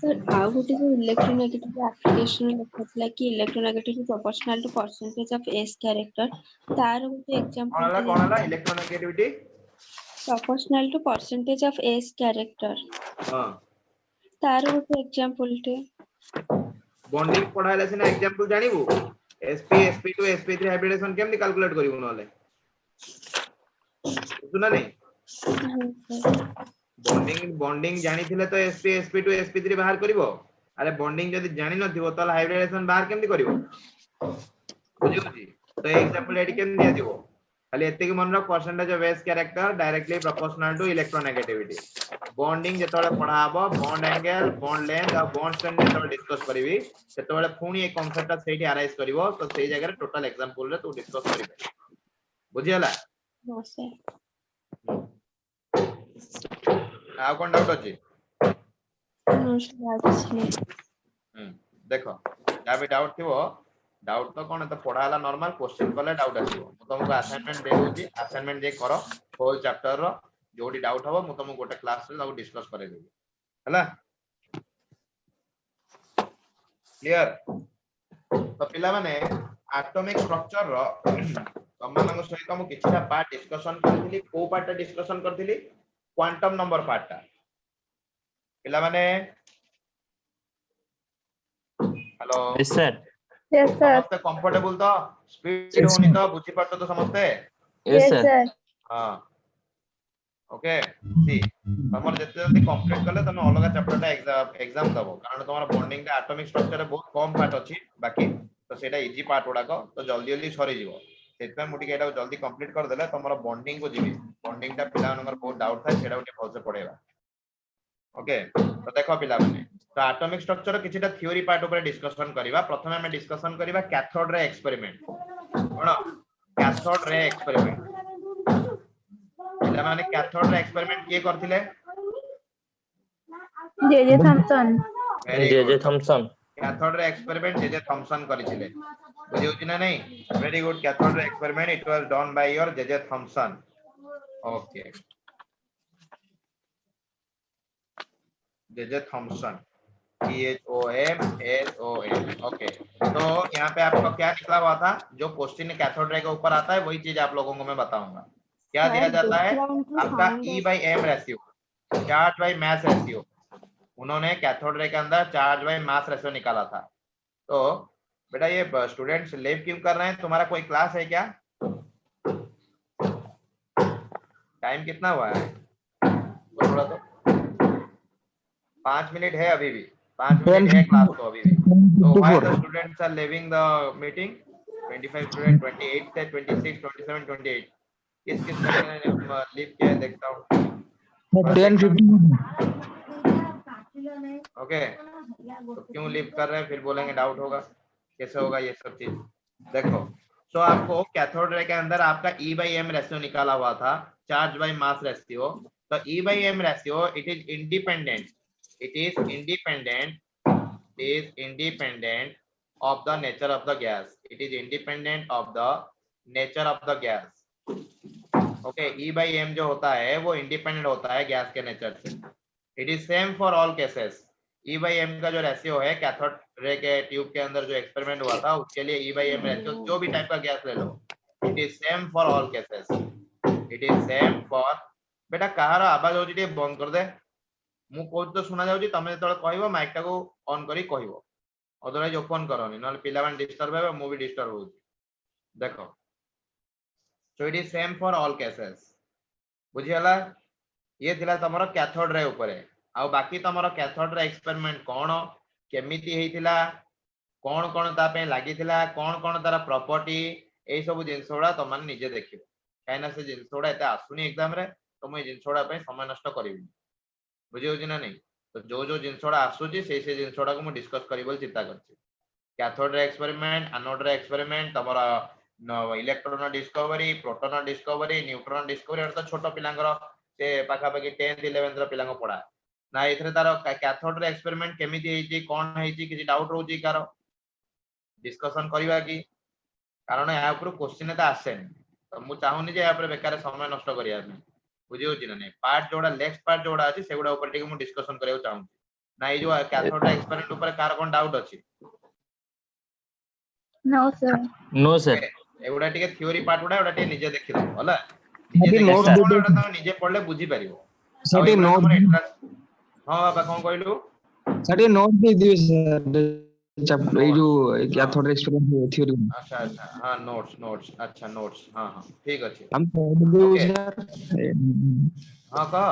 sir, how would the electronegative application look like? Electronegative is proportional to percentage of S character. तार ଗୋଟେ example कौन वाला electronegativity? proportional to percentage of S character. हाँ, तार ଗୋଟେ example ଟେ बॉन्डिंग पढ़ाइला सिना एग्जांपल जानिबू। sp sp2 sp3 हाइब्रिडेशन केमनी कैलकुलेट करिवु नले? सुना नहीं? बॉन्डिंग जानी थिले तो sp sp2 sp3 बाहर करिवो। अरे बॉन्डिंग जदी जानि नथिबो त हाइब्रिडेशन बाहर केमनी करिवो? बुझिबुझी? तो एग्जांपल एडी केम दिया दिबो। खाली एते कि मन रख, percentage of S character directly proportional to electronegativity. Bonding जेतोले पढ़ा हबो, बॉन्ड एंगल, बॉन्ड लेंथ और बॉन्ड स्ट्रेंथ जेतोले डिस्कस करिवि, सेतोले पुणी ए कांसेप्ट सेठी अराइज करिवो। तो सेही जगह टोटल एग्जांपल रे तू डिस्कस करिबे। बुझियला? No sir. आ कोन डाउट अछि? No sir, କିଛି ନାହିଁ। देखो, या भी डाउट थिवो, डाउट तो कोन तो पढ़ाला नॉर्मल, क्वेश्चन कले डाउट आसीबो। मु तुमको असाइनमेंट दे दोची, असाइनमेंट जे करो, होल चैप्टर रो जोडी डाउट हबो मु तुमको गोटे क्लास रे लागो डिस्कस करे देबी। हला? क्लियर? तो पिला माने एटॉमिक स्ट्रक्चर रो तमମାନଙ୍କ सहित मु किछटा पार्ट डिस्कशन करथिली। को पार्ट डिस्कशन करथिली? Quantum number part. पिला माने hello? Yes, sir. Yes sir. समस्त कंफर्टेबल तो? स्पीड होनी तो बुझी पड़तो तो समझते? Yes, sir. सर। हां, ओके। सी हमर जते जल्दी कंप्लीट करले तमे अलग चैप्टर एग्जाम दबो, कारण तुम्हारा बॉन्डिंग का एटॉमिक स्ट्रक्चर रे बहुत कम पार्ट अछि बाकी। तो सेटा इजी पार्ट उडा को तो जल्दी जल्दी सरी जीवो। सेटा मुटी के एटा जल्दी कंप्लीट कर देले तमरा बॉन्डिंग को जीवी। बॉन्डिंग टा पिला नंबर बहुत डाउट था, सेटा उठी भलसे पढेबा। ओके, तो देखो पिला माने, तो एटॉमिक स्ट्रक्चर किछटा थ्योरी पार्ट ऊपर डिस्कशन करिवा। प्रथमे हम डिस्कशन करिवा कैथोड रे एक्सपेरिमेंट। कोन? Cathode ray experiment. पिला माने कैथोड रे एक्सपेरिमेंट किए करथिले? J Thomson. Very J.J. Good. Thomson. Cathode ray experiment J Thomson करिथिले। बुझिउछि ना नहीं? Very good. Cathode ray experiment it was done by your J Thomson. Okay, J Thomson, THOMSON। Okay, तो यहाँ पे आपको क्या निकला हुआ था? जो क्वेश्चन कैथोड रे के ऊपर आता है वही चीज आप लोगों को मैं बताऊंगा। क्या दिया जाता है? आपका E/m ratio, charge by mass ratio. उन्होंने कैथोड रे के अंदर चार्ज बाय मास रेशियो निकाला था। तो बेटा ये स्टूडेंट्स लेव क्यों कर रहे हैं? तुम्हारा कोई क्लास है क्या? टाइम कितना हुआ है? थोड़ा तो 5 मिनट है अभी भी, 5 मिनट है क्लास को अभी भी। तो why the students are leaving the meeting? 25 student, 28 से 26, 27, 28 किस किस ने लीव किया है देखता हूँ। 10:50 ओके, तो क्यों लीव कर रहे हैं? फिर बोलेंगे डाउट होगा, कैसे होगा ये सब चीज। देखो, तो आपको कैथोड रे के अंदर आपका E/m रेशियो निकाला हुआ था, चार्ज बाय मास रेशियो। तो E/m ratio it is independent, it is independent of the nature of the gas. It is independent of the nature of the gas. Okay, E/m जो होता है वो independent होता है गैस के nature से। It is same for all cases. E by M का जो रेशियो है कैथोड रे के ट्यूब के अंदर जो एक्सपेरिमेंट हुआ था उसके लिए ई बाई एम रेशियो जो भी टाइप का गैस ले लो it is same for all cases, it is same for. बेटा कहार आवाज होची टे बंद कर दे, मु कोच तो सुना जाउची, तमे जेतले कहइबो माइक टाको ऑन करी कहइबो, अदरवाइज ओपन करनी नले पिला मान डिस्टर्ब हेबे, मु भी डिस्टर्ब होउची। देखो so it is same for all cases, बुझियला। ये थिला तमरो कैथोड रे ऊपर आ बाकी तमरो कैथोड रे एक्सपेरिमेंट कोन केमिति हेइथिला, कोन कोन ता पे लागिथिला, कोन कोन तार प्रॉपर्टी, ए सब जिंसोडा त मान निजे देखिबो, काइना से जिंसोडा एते आसुनी एग्जाम रे, तो मैं जिंसोडा पे समय नष्ट करिवि, बुझियो कि ना नहीं। तो जो जो जिंसोडा आसुची से जिंसोडा को मु डिस्कस करी बोल चिंता करछि। Cathode ray experiment, anode ray experiment, तमरो electron discovery, proton discovery, neutron discovery, और तो छोटो पिलांगर से पाखा पाखी 10th 11th रो पिलांग पढा ना, एथरे तार कैथोड रे एक्सपेरिमेंट केमिति हेइची, कोन हेइची, किछि डाउट रहउची कार डिस्कशन करिवा की, कारण या ऊपर क्वेश्चन एता आसेन, तो मु चाहुनी जे या ऊपर बेकार समय नष्ट करिया नै, बुझियो कि ना नहीं। पार्ट जोडा नेक्स्ट पार्ट जोडा अछि सेगुडा ऊपर टिके मु डिस्कशन करियो चाहू ना, ए जो कैथोड रे एक्सपेरिमेंट ऊपर कार कोन डाउट अछि? No sir. No sir. एगुडा टिके थ्योरी पार्ट उडा एगुडा टिके निजे देखि दो होला, निजे ସେଠି देखिबो note sir. कोन ବି एटा तमे निजे पढले बुझी परिबो। आ ସେଠି एगुडा note तमर इंटरेस्ट, हां बाबा कोन कहलु? ସେଠି note ବି ଦିଏ सर ଏଇ ଯୋଉ हाँ, कैथोड एक्सपेरिमेंट थ्योरी अच्छा अच्छा, हाँ नोट्स नोट्स, अच्छा नोट्स, हाँ हाँ ठीक अच्छे, हम पढ़ देउ ओके सर। हाँ कह,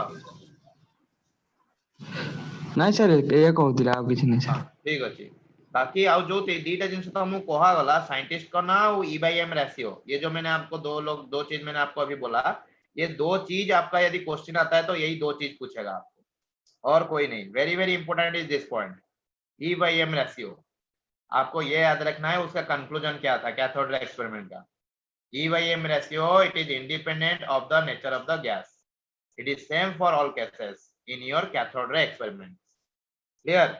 ନାଇଁ सर ଏ କହୁଥିଲା ଆଉ କିଛି ନାହିଁ हाँ सर। ठीक अच्छे। बाकी आउ जो दीटा जिनस तो हमको कहा गला साइंटिस्ट का ना वो ई बाई एम रेशियो, ये जो मैंने आपको दो चीज मैंने आपको अभी बोला, ये दो चीज आपका यदि क्वेश्चन आता है तो यही दो चीज पूछेगा आपको और कोई नहीं। Very very important is this point, E by M ratio आपको ये याद रखना है। उसका कंक्लूजन क्या था कैथोड रे एक्सपेरिमेंट का? E by M ratio, it is independent of the nature of the gas. It is same for all cases in your cathode ray experiment. Clear?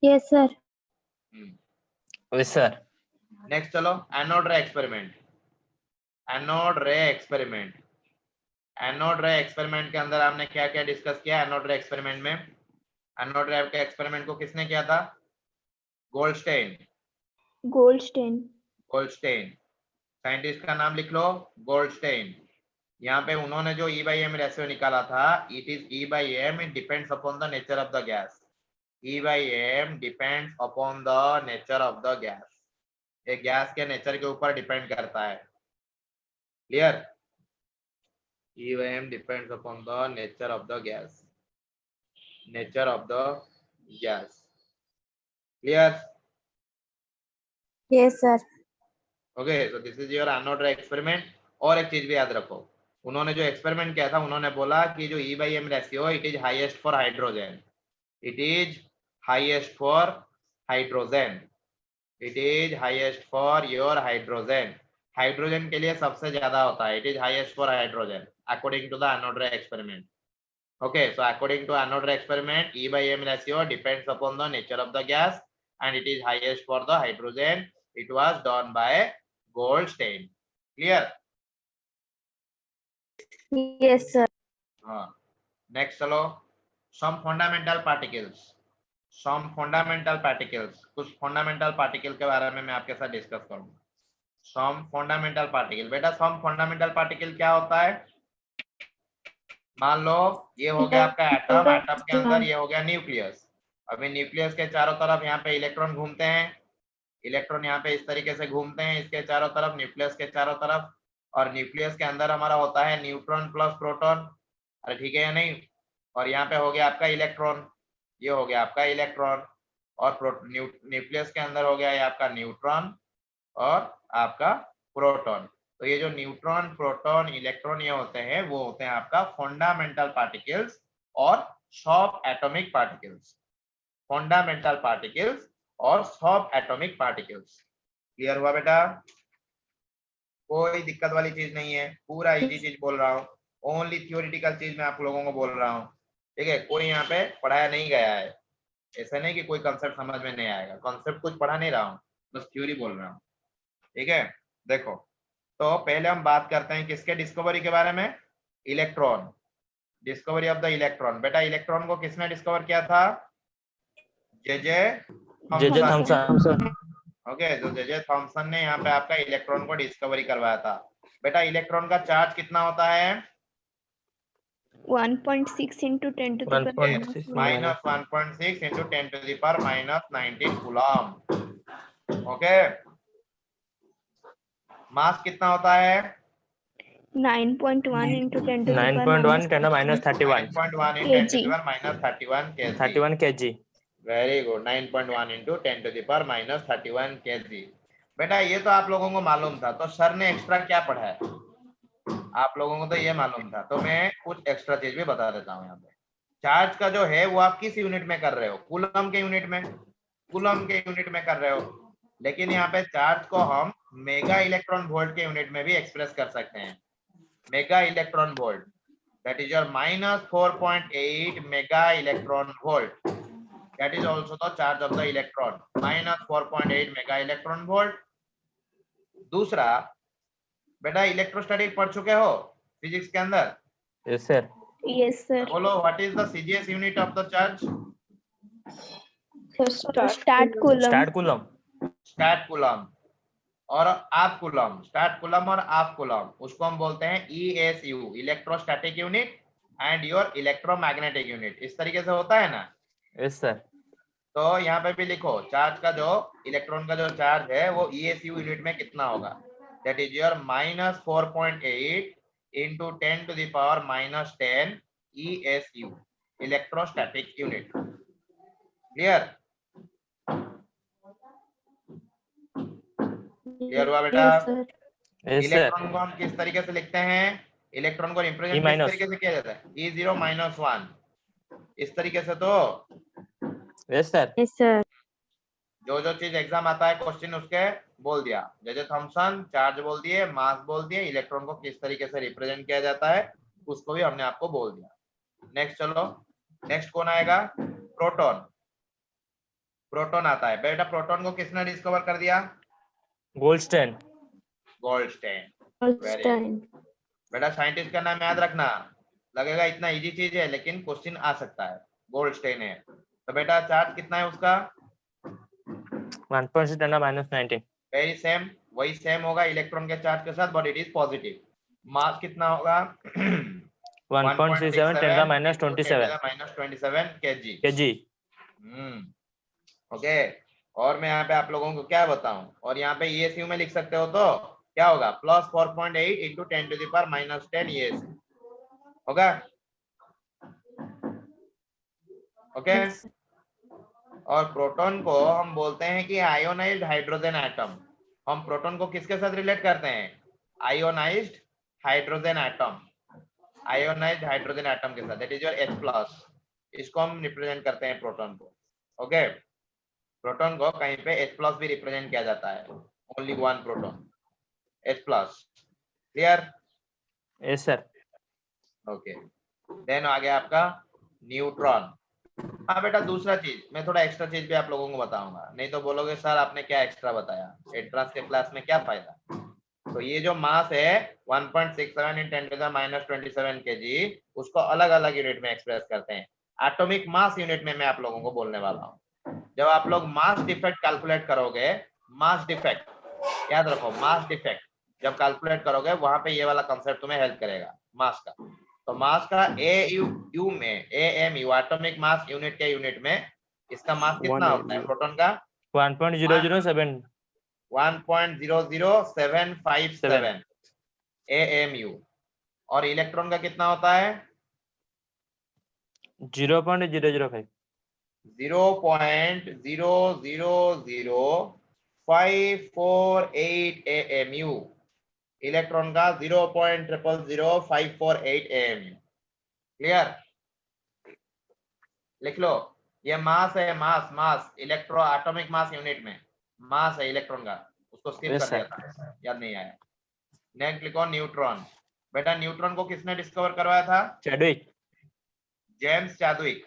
Yes sir. Yes sir. Next चलो anode ray experiment. Anode ray experiment. Anode ray experiment के अंदर हमने क्या क्या discuss किया? anode ray experiment में anode ray के experiment को किसने किया था? गोल्डस्टेन। गोल्डस्टेन। गोल्डस्टेन साइंटिस्ट का नाम लिख लो, गोल्डस्टेन। यहाँ पे उन्होंने जो E by M रेशियो निकाला था, it is E by M, it depends upon the nature of the gas. E by M depends upon the nature of the gas. ये गैस के नेचर के ऊपर डिपेंड करता है। Clear? E by M depends upon the nature of the gas. Nature of the gas. Clear? Yes sir. Okay, so this is your anode ray experiment. और एक चीज भी याद रखो, उन्होंने जो एक्सपेरिमेंट किया था उन्होंने बोला कि जो E by M ratio it is highest for hydrogen, it is highest for hydrogen, it is highest for your hydrogen. Hydrogen के लिए सबसे ज्यादा होता है, it is highest for hydrogen according to the anode ray experiment. Okay, so according to anode ray experiment E by M ratio depends upon the nature of the gas and it is highest for the hydrogen. It was done by Goldstein. Clear? Yes sir. हाँ, next चलो some fundamental particles. Some fundamental particles, कुछ fundamental particle के बारे में मैं आपके साथ discuss करूंगा। सम फंडामेंटल पार्टिकल, बेटा सम फंडामेंटल पार्टिकल क्या होता है? मान लो ये हो गया आपका एटम, एटम के अंदर ये हो गया न्यूक्लियस। अभी न्यूक्लियस के चारों तरफ यहाँ पे इलेक्ट्रॉन घूमते हैं, इलेक्ट्रॉन यहाँ पे इस तरीके से घूमते हैं इसके चारों तरफ, न्यूक्लियस के चारों तरफ, और न्यूक्लियस के अंदर हमारा होता है न्यूट्रॉन प्लस प्रोटॉन। अरे ठीक है या नहीं? और यहाँ पे हो गया आपका इलेक्ट्रॉन, ये हो गया आपका इलेक्ट्रॉन, और न्यूक्लियस के अंदर हो गया ये आपका न्यूट्रॉन और आपका प्रोटॉन। तो ये जो न्यूट्रॉन, प्रोटॉन, इलेक्ट्रॉन ये होते हैं, वो होते हैं आपका फंडामेंटल पार्टिकल्स और सब एटॉमिक पार्टिकल्स। फंडामेंटल पार्टिकल्स और सब एटॉमिक पार्टिकल्स। क्लियर हुआ बेटा? कोई दिक्कत वाली चीज नहीं है, पूरा इजी चीज बोल रहा हूँ, ओनली थियोरिटिकल चीज मैं आप लोगों को बोल रहा हूँ। ठीक है, कोई यहाँ पे पढ़ाया नहीं गया है, ऐसा नहीं कि कोई कंसेप्ट समझ में नहीं आएगा, कंसेप्ट कुछ पढ़ा नहीं रहा हूँ, बस थ्योरी बोल रहा हूँ। ठीक है, देखो तो पहले हम बात करते हैं किसके डिस्कवरी के बारे में? Electron. Discovery of the electron. बेटा इलेक्ट्रॉन को किसने डिस्कवर किया था? J Thomson. थॉमसन। ओके, तो जे थॉमसन ने यहाँ पे आपका इलेक्ट्रॉन को डिस्कवरी करवाया था। बेटा इलेक्ट्रॉन का चार्ज कितना होता है? 1.6 into 10 to the power 1.6 minus 1.6 into 10 to the power minus 19 coulomb. Okay, mass कितना होता है? 9.1 into 10 to the power 9.1 10 minus 31 9.1 in 10 to the power minus 31 kg। 31 kg। Very good, 9.1 into 10 to the power minus 31 kg। बेटा ये तो आप लोगों को मालूम था, तो सर ने एक्स्ट्रा क्या पढ़ाया? आप लोगों को तो ये मालूम था, तो मैं कुछ एक्स्ट्रा चीज भी बता देता हूँ। यहाँ पे चार्ज का जो है वो आप किस यूनिट में कर रहे हो? कूलम के यूनिट में, कूलम के यूनिट में कर रहे हो। लेकिन यहाँ पे चार्ज को हम मेगा इलेक्ट्रॉन वोल्ट के यूनिट में भी एक्सप्रेस कर सकते हैं। Mega electron volt, that is your minus 4.8 mega electron volt, that is also the charge of the electron, minus 4.8 mega electron volt। दूसरा, बेटा इलेक्ट्रोस्टैटिक पढ़ चुके हो फिजिक्स के अंदर? Yes sir. Yes, sir. बोलो, what is the CGS unit of the charge? So start coulomb. Start coulomb. Stat coulomb और आप कूलम, स्टैट कूलम और आप कूलम, उसको हम बोलते हैं ESU, electrostatic unit and your electromagnetic unit. इस तरीके से होता है ना? Yes sir. तो यहाँ पे भी लिखो, चार्ज का जो इलेक्ट्रॉन का जो चार्ज है वो ESU यूनिट में कितना होगा? That is your minus 4.8 into 10 to the power minus 10 ESU, electrostatic unit. Clear? Clear हुआ बेटा? Yes, sir. Yes sir. Electron को हम किस तरीके से लिखते हैं? इलेक्ट्रॉन को रिप्रेजेंट E किस minus। तरीके से किया जाता है? E0 माइनस 1, इस तरीके से। तो यस सर। Yes sir. जो जो चीज एग्जाम आता है क्वेश्चन उसके बोल दिया। जे थॉमसन चार्ज बोल दिए, मास बोल दिए, इलेक्ट्रॉन को किस तरीके से रिप्रेजेंट किया जाता है उसको भी हमने आपको बोल दिया। नेक्स्ट चलो, नेक्स्ट कौन आएगा? प्रोटॉन। प्रोटॉन आता है। बेटा प्रोटॉन को किसने डिस्कवर कर दिया? गोल्डस्टाइन। गोल्डस्टाइन। गोल्डस्टाइन। बेटा साइंटिस्ट का नाम याद रखना, लगेगा इतना इजी चीज है लेकिन क्वेश्चन आ सकता है। गोल्डस्टाइन है। तो बेटा चार्ज कितना है उसका? 1.6 10 minus 19। वेरी सेम, वही सेम होगा इलेक्ट्रॉन के चार्ज के साथ, बट इट इज पॉजिटिव। मास कितना होगा? 1.67 10 minus 27 minus 27 kg। kg। Okay, और मैं यहाँ पे आप लोगों को क्या बताऊं, और यहाँ पे ESU में लिख सकते हो तो क्या होगा? Plus 4.8 into 10 to the power minus 10 ESU होगा। ओके, और प्रोटॉन को हम बोलते हैं कि आयोनाइज्ड हाइड्रोजन एटम। हम प्रोटॉन को किसके साथ रिलेट करते हैं? Ionized hydrogen atom, ionized hydrogen atom के साथ, दैट इज योर H+। इसको हम रिप्रेजेंट करते हैं प्रोटॉन को। ओके, प्रोटॉन को कहीं पे H+ भी रिप्रेजेंट किया जाता है, only one proton, H+। Clear? Yes sir. Okay, then आ गया आपका न्यूट्रॉन। हाँ बेटा, दूसरा चीज मैं थोड़ा एक्स्ट्रा चीज भी आप लोगों को बताऊंगा, नहीं तो बोलोगे सर आपने क्या एक्स्ट्रा बताया, एंट्रेंस के क्लास में क्या फायदा। तो ये जो मास है 1.67 इन 10 टू द माइनस 27 kg, उसको अलग अलग यूनिट में एक्सप्रेस करते हैं। एटॉमिक मास यूनिट में मैं आप लोगों को बोलने वाला हूँ। जब आप लोग मास डिफेक्ट कैलकुलेट करोगे, मास डिफेक्ट याद रखो, मास डिफेक्ट जब कैलकुलेट करोगे वहां पे ये वाला कंसेप्ट तुम्हें हेल्प करेगा मास का। तो मास का AU में, AMU एटॉमिक मास यूनिट के यूनिट में इसका मास कितना होता है प्रोटॉन का? 1.007 1.00757 AMU। और इलेक्ट्रॉन का कितना होता है? 0.005 0.000548 AMU। इलेक्ट्रॉन का 0.0000548 AMU। क्लियर? लिख लो, ये मास है, मास मास इलेक्ट्रो एटॉमिक मास यूनिट में मास है इलेक्ट्रॉन का, उसको स्किप Yes, कर दिया था, याद नहीं आया। नेक्स्ट लिखो न्यूट्रॉन। बेटा न्यूट्रॉन को किसने डिस्कवर करवाया था? Chadwick. James Chadwick.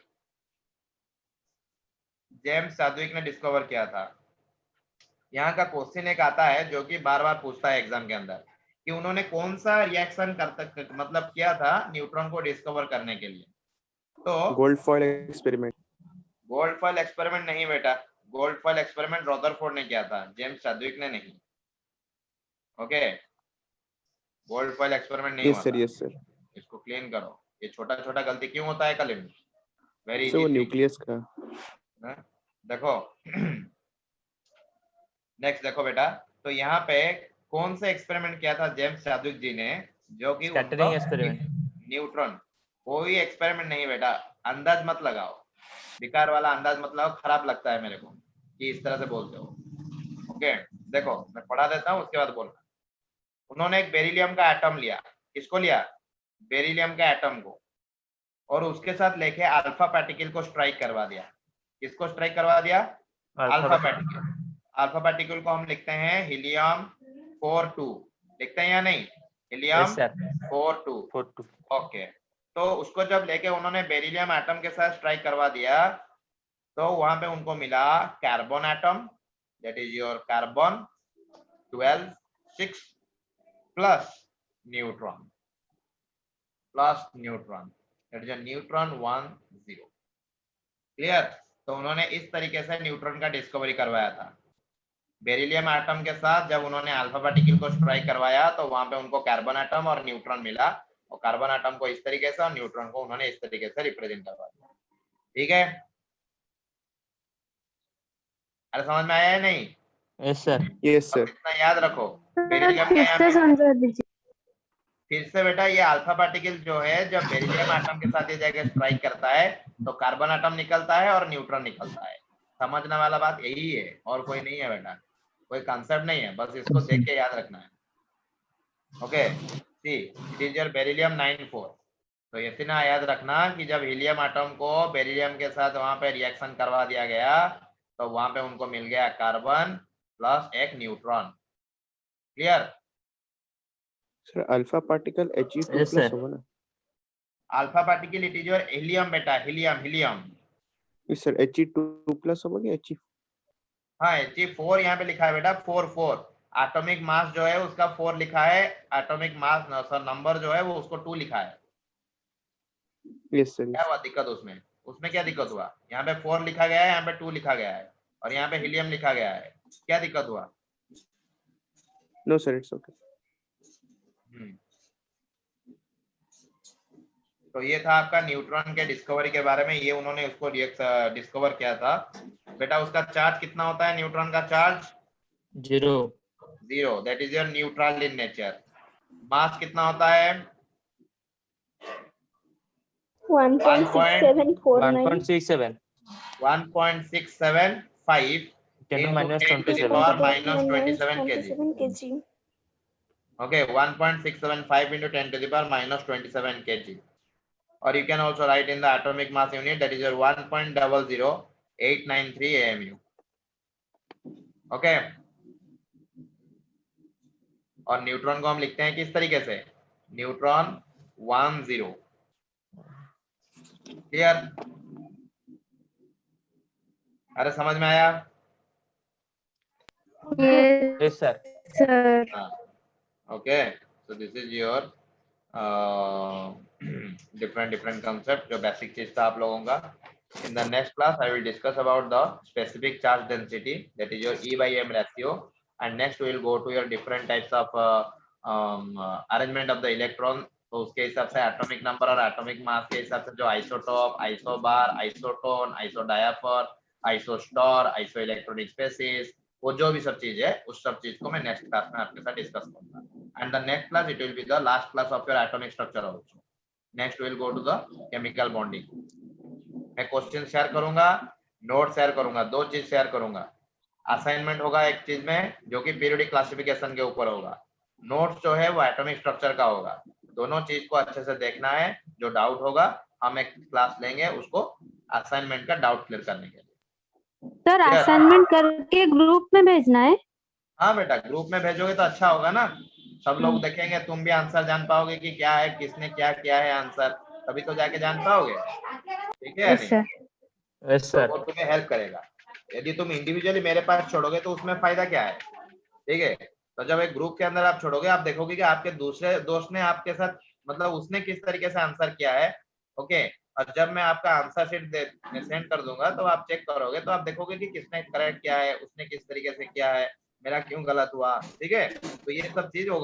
James Chadwick ने डिस्कवर किया था। यहाँ का क्वेश्चन एक आता है जो कि बार बार पूछता है एग्जाम के अंदर, कि उन्होंने कौन सा रिएक्शन मतलब किया था न्यूट्रॉन को डिस्कवर करने के लिए। तो gold foil experiment. Gold foil experiment नहीं बेटा, गोल्ड फॉइल एक्सपेरिमेंट रदरफोर्ड ने किया था, जेम्स चैडविक ने नहीं। ओके, गोल्ड फॉइल एक्सपेरिमेंट नहीं हुआ था। Yes sir. इसको क्लीन करो। ये छोटा छोटा गलती क्यों होता है कलिम? वेरी सर वो इजी। न्यूक्लियस का। देखो नेक्स्ट देखो बेटा, तो यहाँ पे कौन सा एक्सपेरिमेंट किया था जेम्स चैडविक जी ने, जो कि स्कैटरिंग एक्सपेरिमेंट। न्यूट्रॉन। कोई एक्सपेरिमेंट नहीं बेटा, अंदाज मत लगाओ, बेकार वाला अंदाज मत लगाओ, खराब लगता है मेरे को कि इस तरह से बोलते हो। ओके देखो मैं पढ़ा देता हूँ, उसके बाद बोलना। उन्होंने एक बेरिलियम का एटम लिया। किसको लिया? बेरिलियम के एटम को, और उसके साथ लेके अल्फा पार्टिकल को स्ट्राइक करवा दिया। किसको स्ट्राइक करवा दिया? Alpha particle. अल्फा पार्टिकल को हम लिखते हैं हीलियम 42, लिखते हैं या नहीं? Helium Yes, sir. 42। ओके, तो उसको जब लेके उन्होंने बेरिलियम एटम के साथ स्ट्राइक करवा दिया, तो वहां पे उनको मिला carbon atom, that is your carbon 12 6 plus neutron, that is a neutron 1 0। Clear? तो उन्होंने इस तरीके से न्यूट्रॉन का डिस्कवरी करवाया था। बेरिलियम एटम के साथ जब उन्होंने अल्फा पार्टिकल को स्ट्राइक करवाया, तो वहां पे उनको कार्बन एटम और न्यूट्रॉन मिला, और कार्बन एटम को इस तरीके से और न्यूट्रॉन को उन्होंने इस तरीके से रिप्रेजेंट करवा दिया। ठीक है, अरे समझ में आया है नहीं? Yes, sir. यस अब सर। इतना याद रखो, बेरिलियम के फिर यहाँ से पे समझा दीजिए। फिर से बेटा, ये अल्फा पार्टिकल जो है जब बेरिलियम एटम के साथ ये जाके स्ट्राइक करता है, तो कार्बन एटम निकलता है और न्यूट्रॉन निकलता है। समझने वाला बात यही है, और कोई नहीं है बेटा, कोई कंसेप्ट नहीं है, बस इसको देख के याद रखना है। Okay, see it is your beryllium 94। तो इतना याद रखना कि जब हीलियम एटम को बेरिलियम के साथ वहां पे रिएक्शन करवा दिया गया, तो वहां पे उनको मिल गया कार्बन प्लस एक neutron. Clear? Sir alpha particle He2 Yes, plus sir. होगा ना? Alpha particle it is your helium बेटा, helium. Yes sir He2 plus होगा कि He? हाँ, He4 यहाँ पे लिखा है बेटा, 4 एटॉमिक मास जो है उसका 4 लिखा है, एटॉमिक मास सर नंबर जो है वो उसको 2 लिखा है। Yes sir. क्या हुआ दिक्कत उसमें? उसमें क्या दिक्कत हुआ? यहाँ पे 4 लिखा गया है, यहाँ पे 2 लिखा गया है, और यहाँ पे हीलियम लिखा गया है, क्या दिक्कत हुआ? No sir it's okay. तो ये था आपका न्यूट्रॉन के डिस्कवरी के बारे में, ये उन्होंने उसको डिस्कवर किया था। बेटा उसका चार्ज कितना होता है? न्यूट्रॉन का charge 0. 0, that is your neutral in nature. Mass कितना होता है? 1.6749 1.675 10 to minus 10 to the 27. power minus 27 kg. 27 kg. Okay, 1.675 into 10 to the power minus 27 kg. Or you can also write in the atomic mass unit, that is your 1.00893 AMU. Okay. और neutron को हम लिखते हैं किस तरीके से? Neutron 1 0। Clear? अरे समझ में आया? Yes, sir. Sir Okay, so this is your different concept, जो basic चीज था आप लोगों का। In the next class, I will discuss about the specific charge density, that is your E/M ratio, and next we will go to your different types of arrangement of the electron. तो उसके हिसाब से atomic number और atomic mass के हिसाब से जो isotope, isobar, isotone, isodiaphere, isostere, isoelectronic species, वो जो भी सब चीज है उस सब चीज को मैं नेक्स्ट क्लास में आपके साथ डिस्कस करूंगा। And the next class it will be the last class of your atomic structure also. Next will go to the chemical bonding. मैं क्वेश्चन शेयर करूंगा, नोट शेयर करूंगा, दो चीज शेयर करूंगा। असाइनमेंट होगा एक चीज में जो कि पीरियोडिक क्लासिफिकेशन के ऊपर होगा, नोट्स जो है वो एटॉमिक स्ट्रक्चर का होगा। दोनों चीज को अच्छे से देखना है, जो डाउट होगा हम एक क्लास लेंगे उसको असाइनमेंट का डाउट क्लियर करने के लिए। सर असाइनमेंट करके ग्रुप में भेजना है? हाँ बेटा, ग्रुप में भेजोगे तो अच्छा होगा ना, सब लोग देखेंगे, तुम भी आंसर जान पाओगे कि क्या है, किसने क्या किया है आंसर, तभी तो जाके जान पाओगे। ठीक है? Yes sir. Yes, sir. वो तुम्हें हेल्प करेगा। यदि तुम इंडिविजुअली मेरे पास छोड़ोगे तो उसमें फायदा क्या है? ठीक है, तो तो जब एक ग्रुप के अंदर आप छोड़ोगे, आप देखोगे कि आपके दूसरे दोस्त ने आपके साथ मतलब उसने किस तरीके से आंसर किया है। ओके, और जब मैं आपका आंसर शीट सेंड कर दूंगा तो आप चेक करोगे, तो आप देखोगे कि किसने करेक्ट किया है, उसने किस तरीके से किया है, मेरा क्यों गलत हुआ। ठीक है, तो ये सब चीज होगा।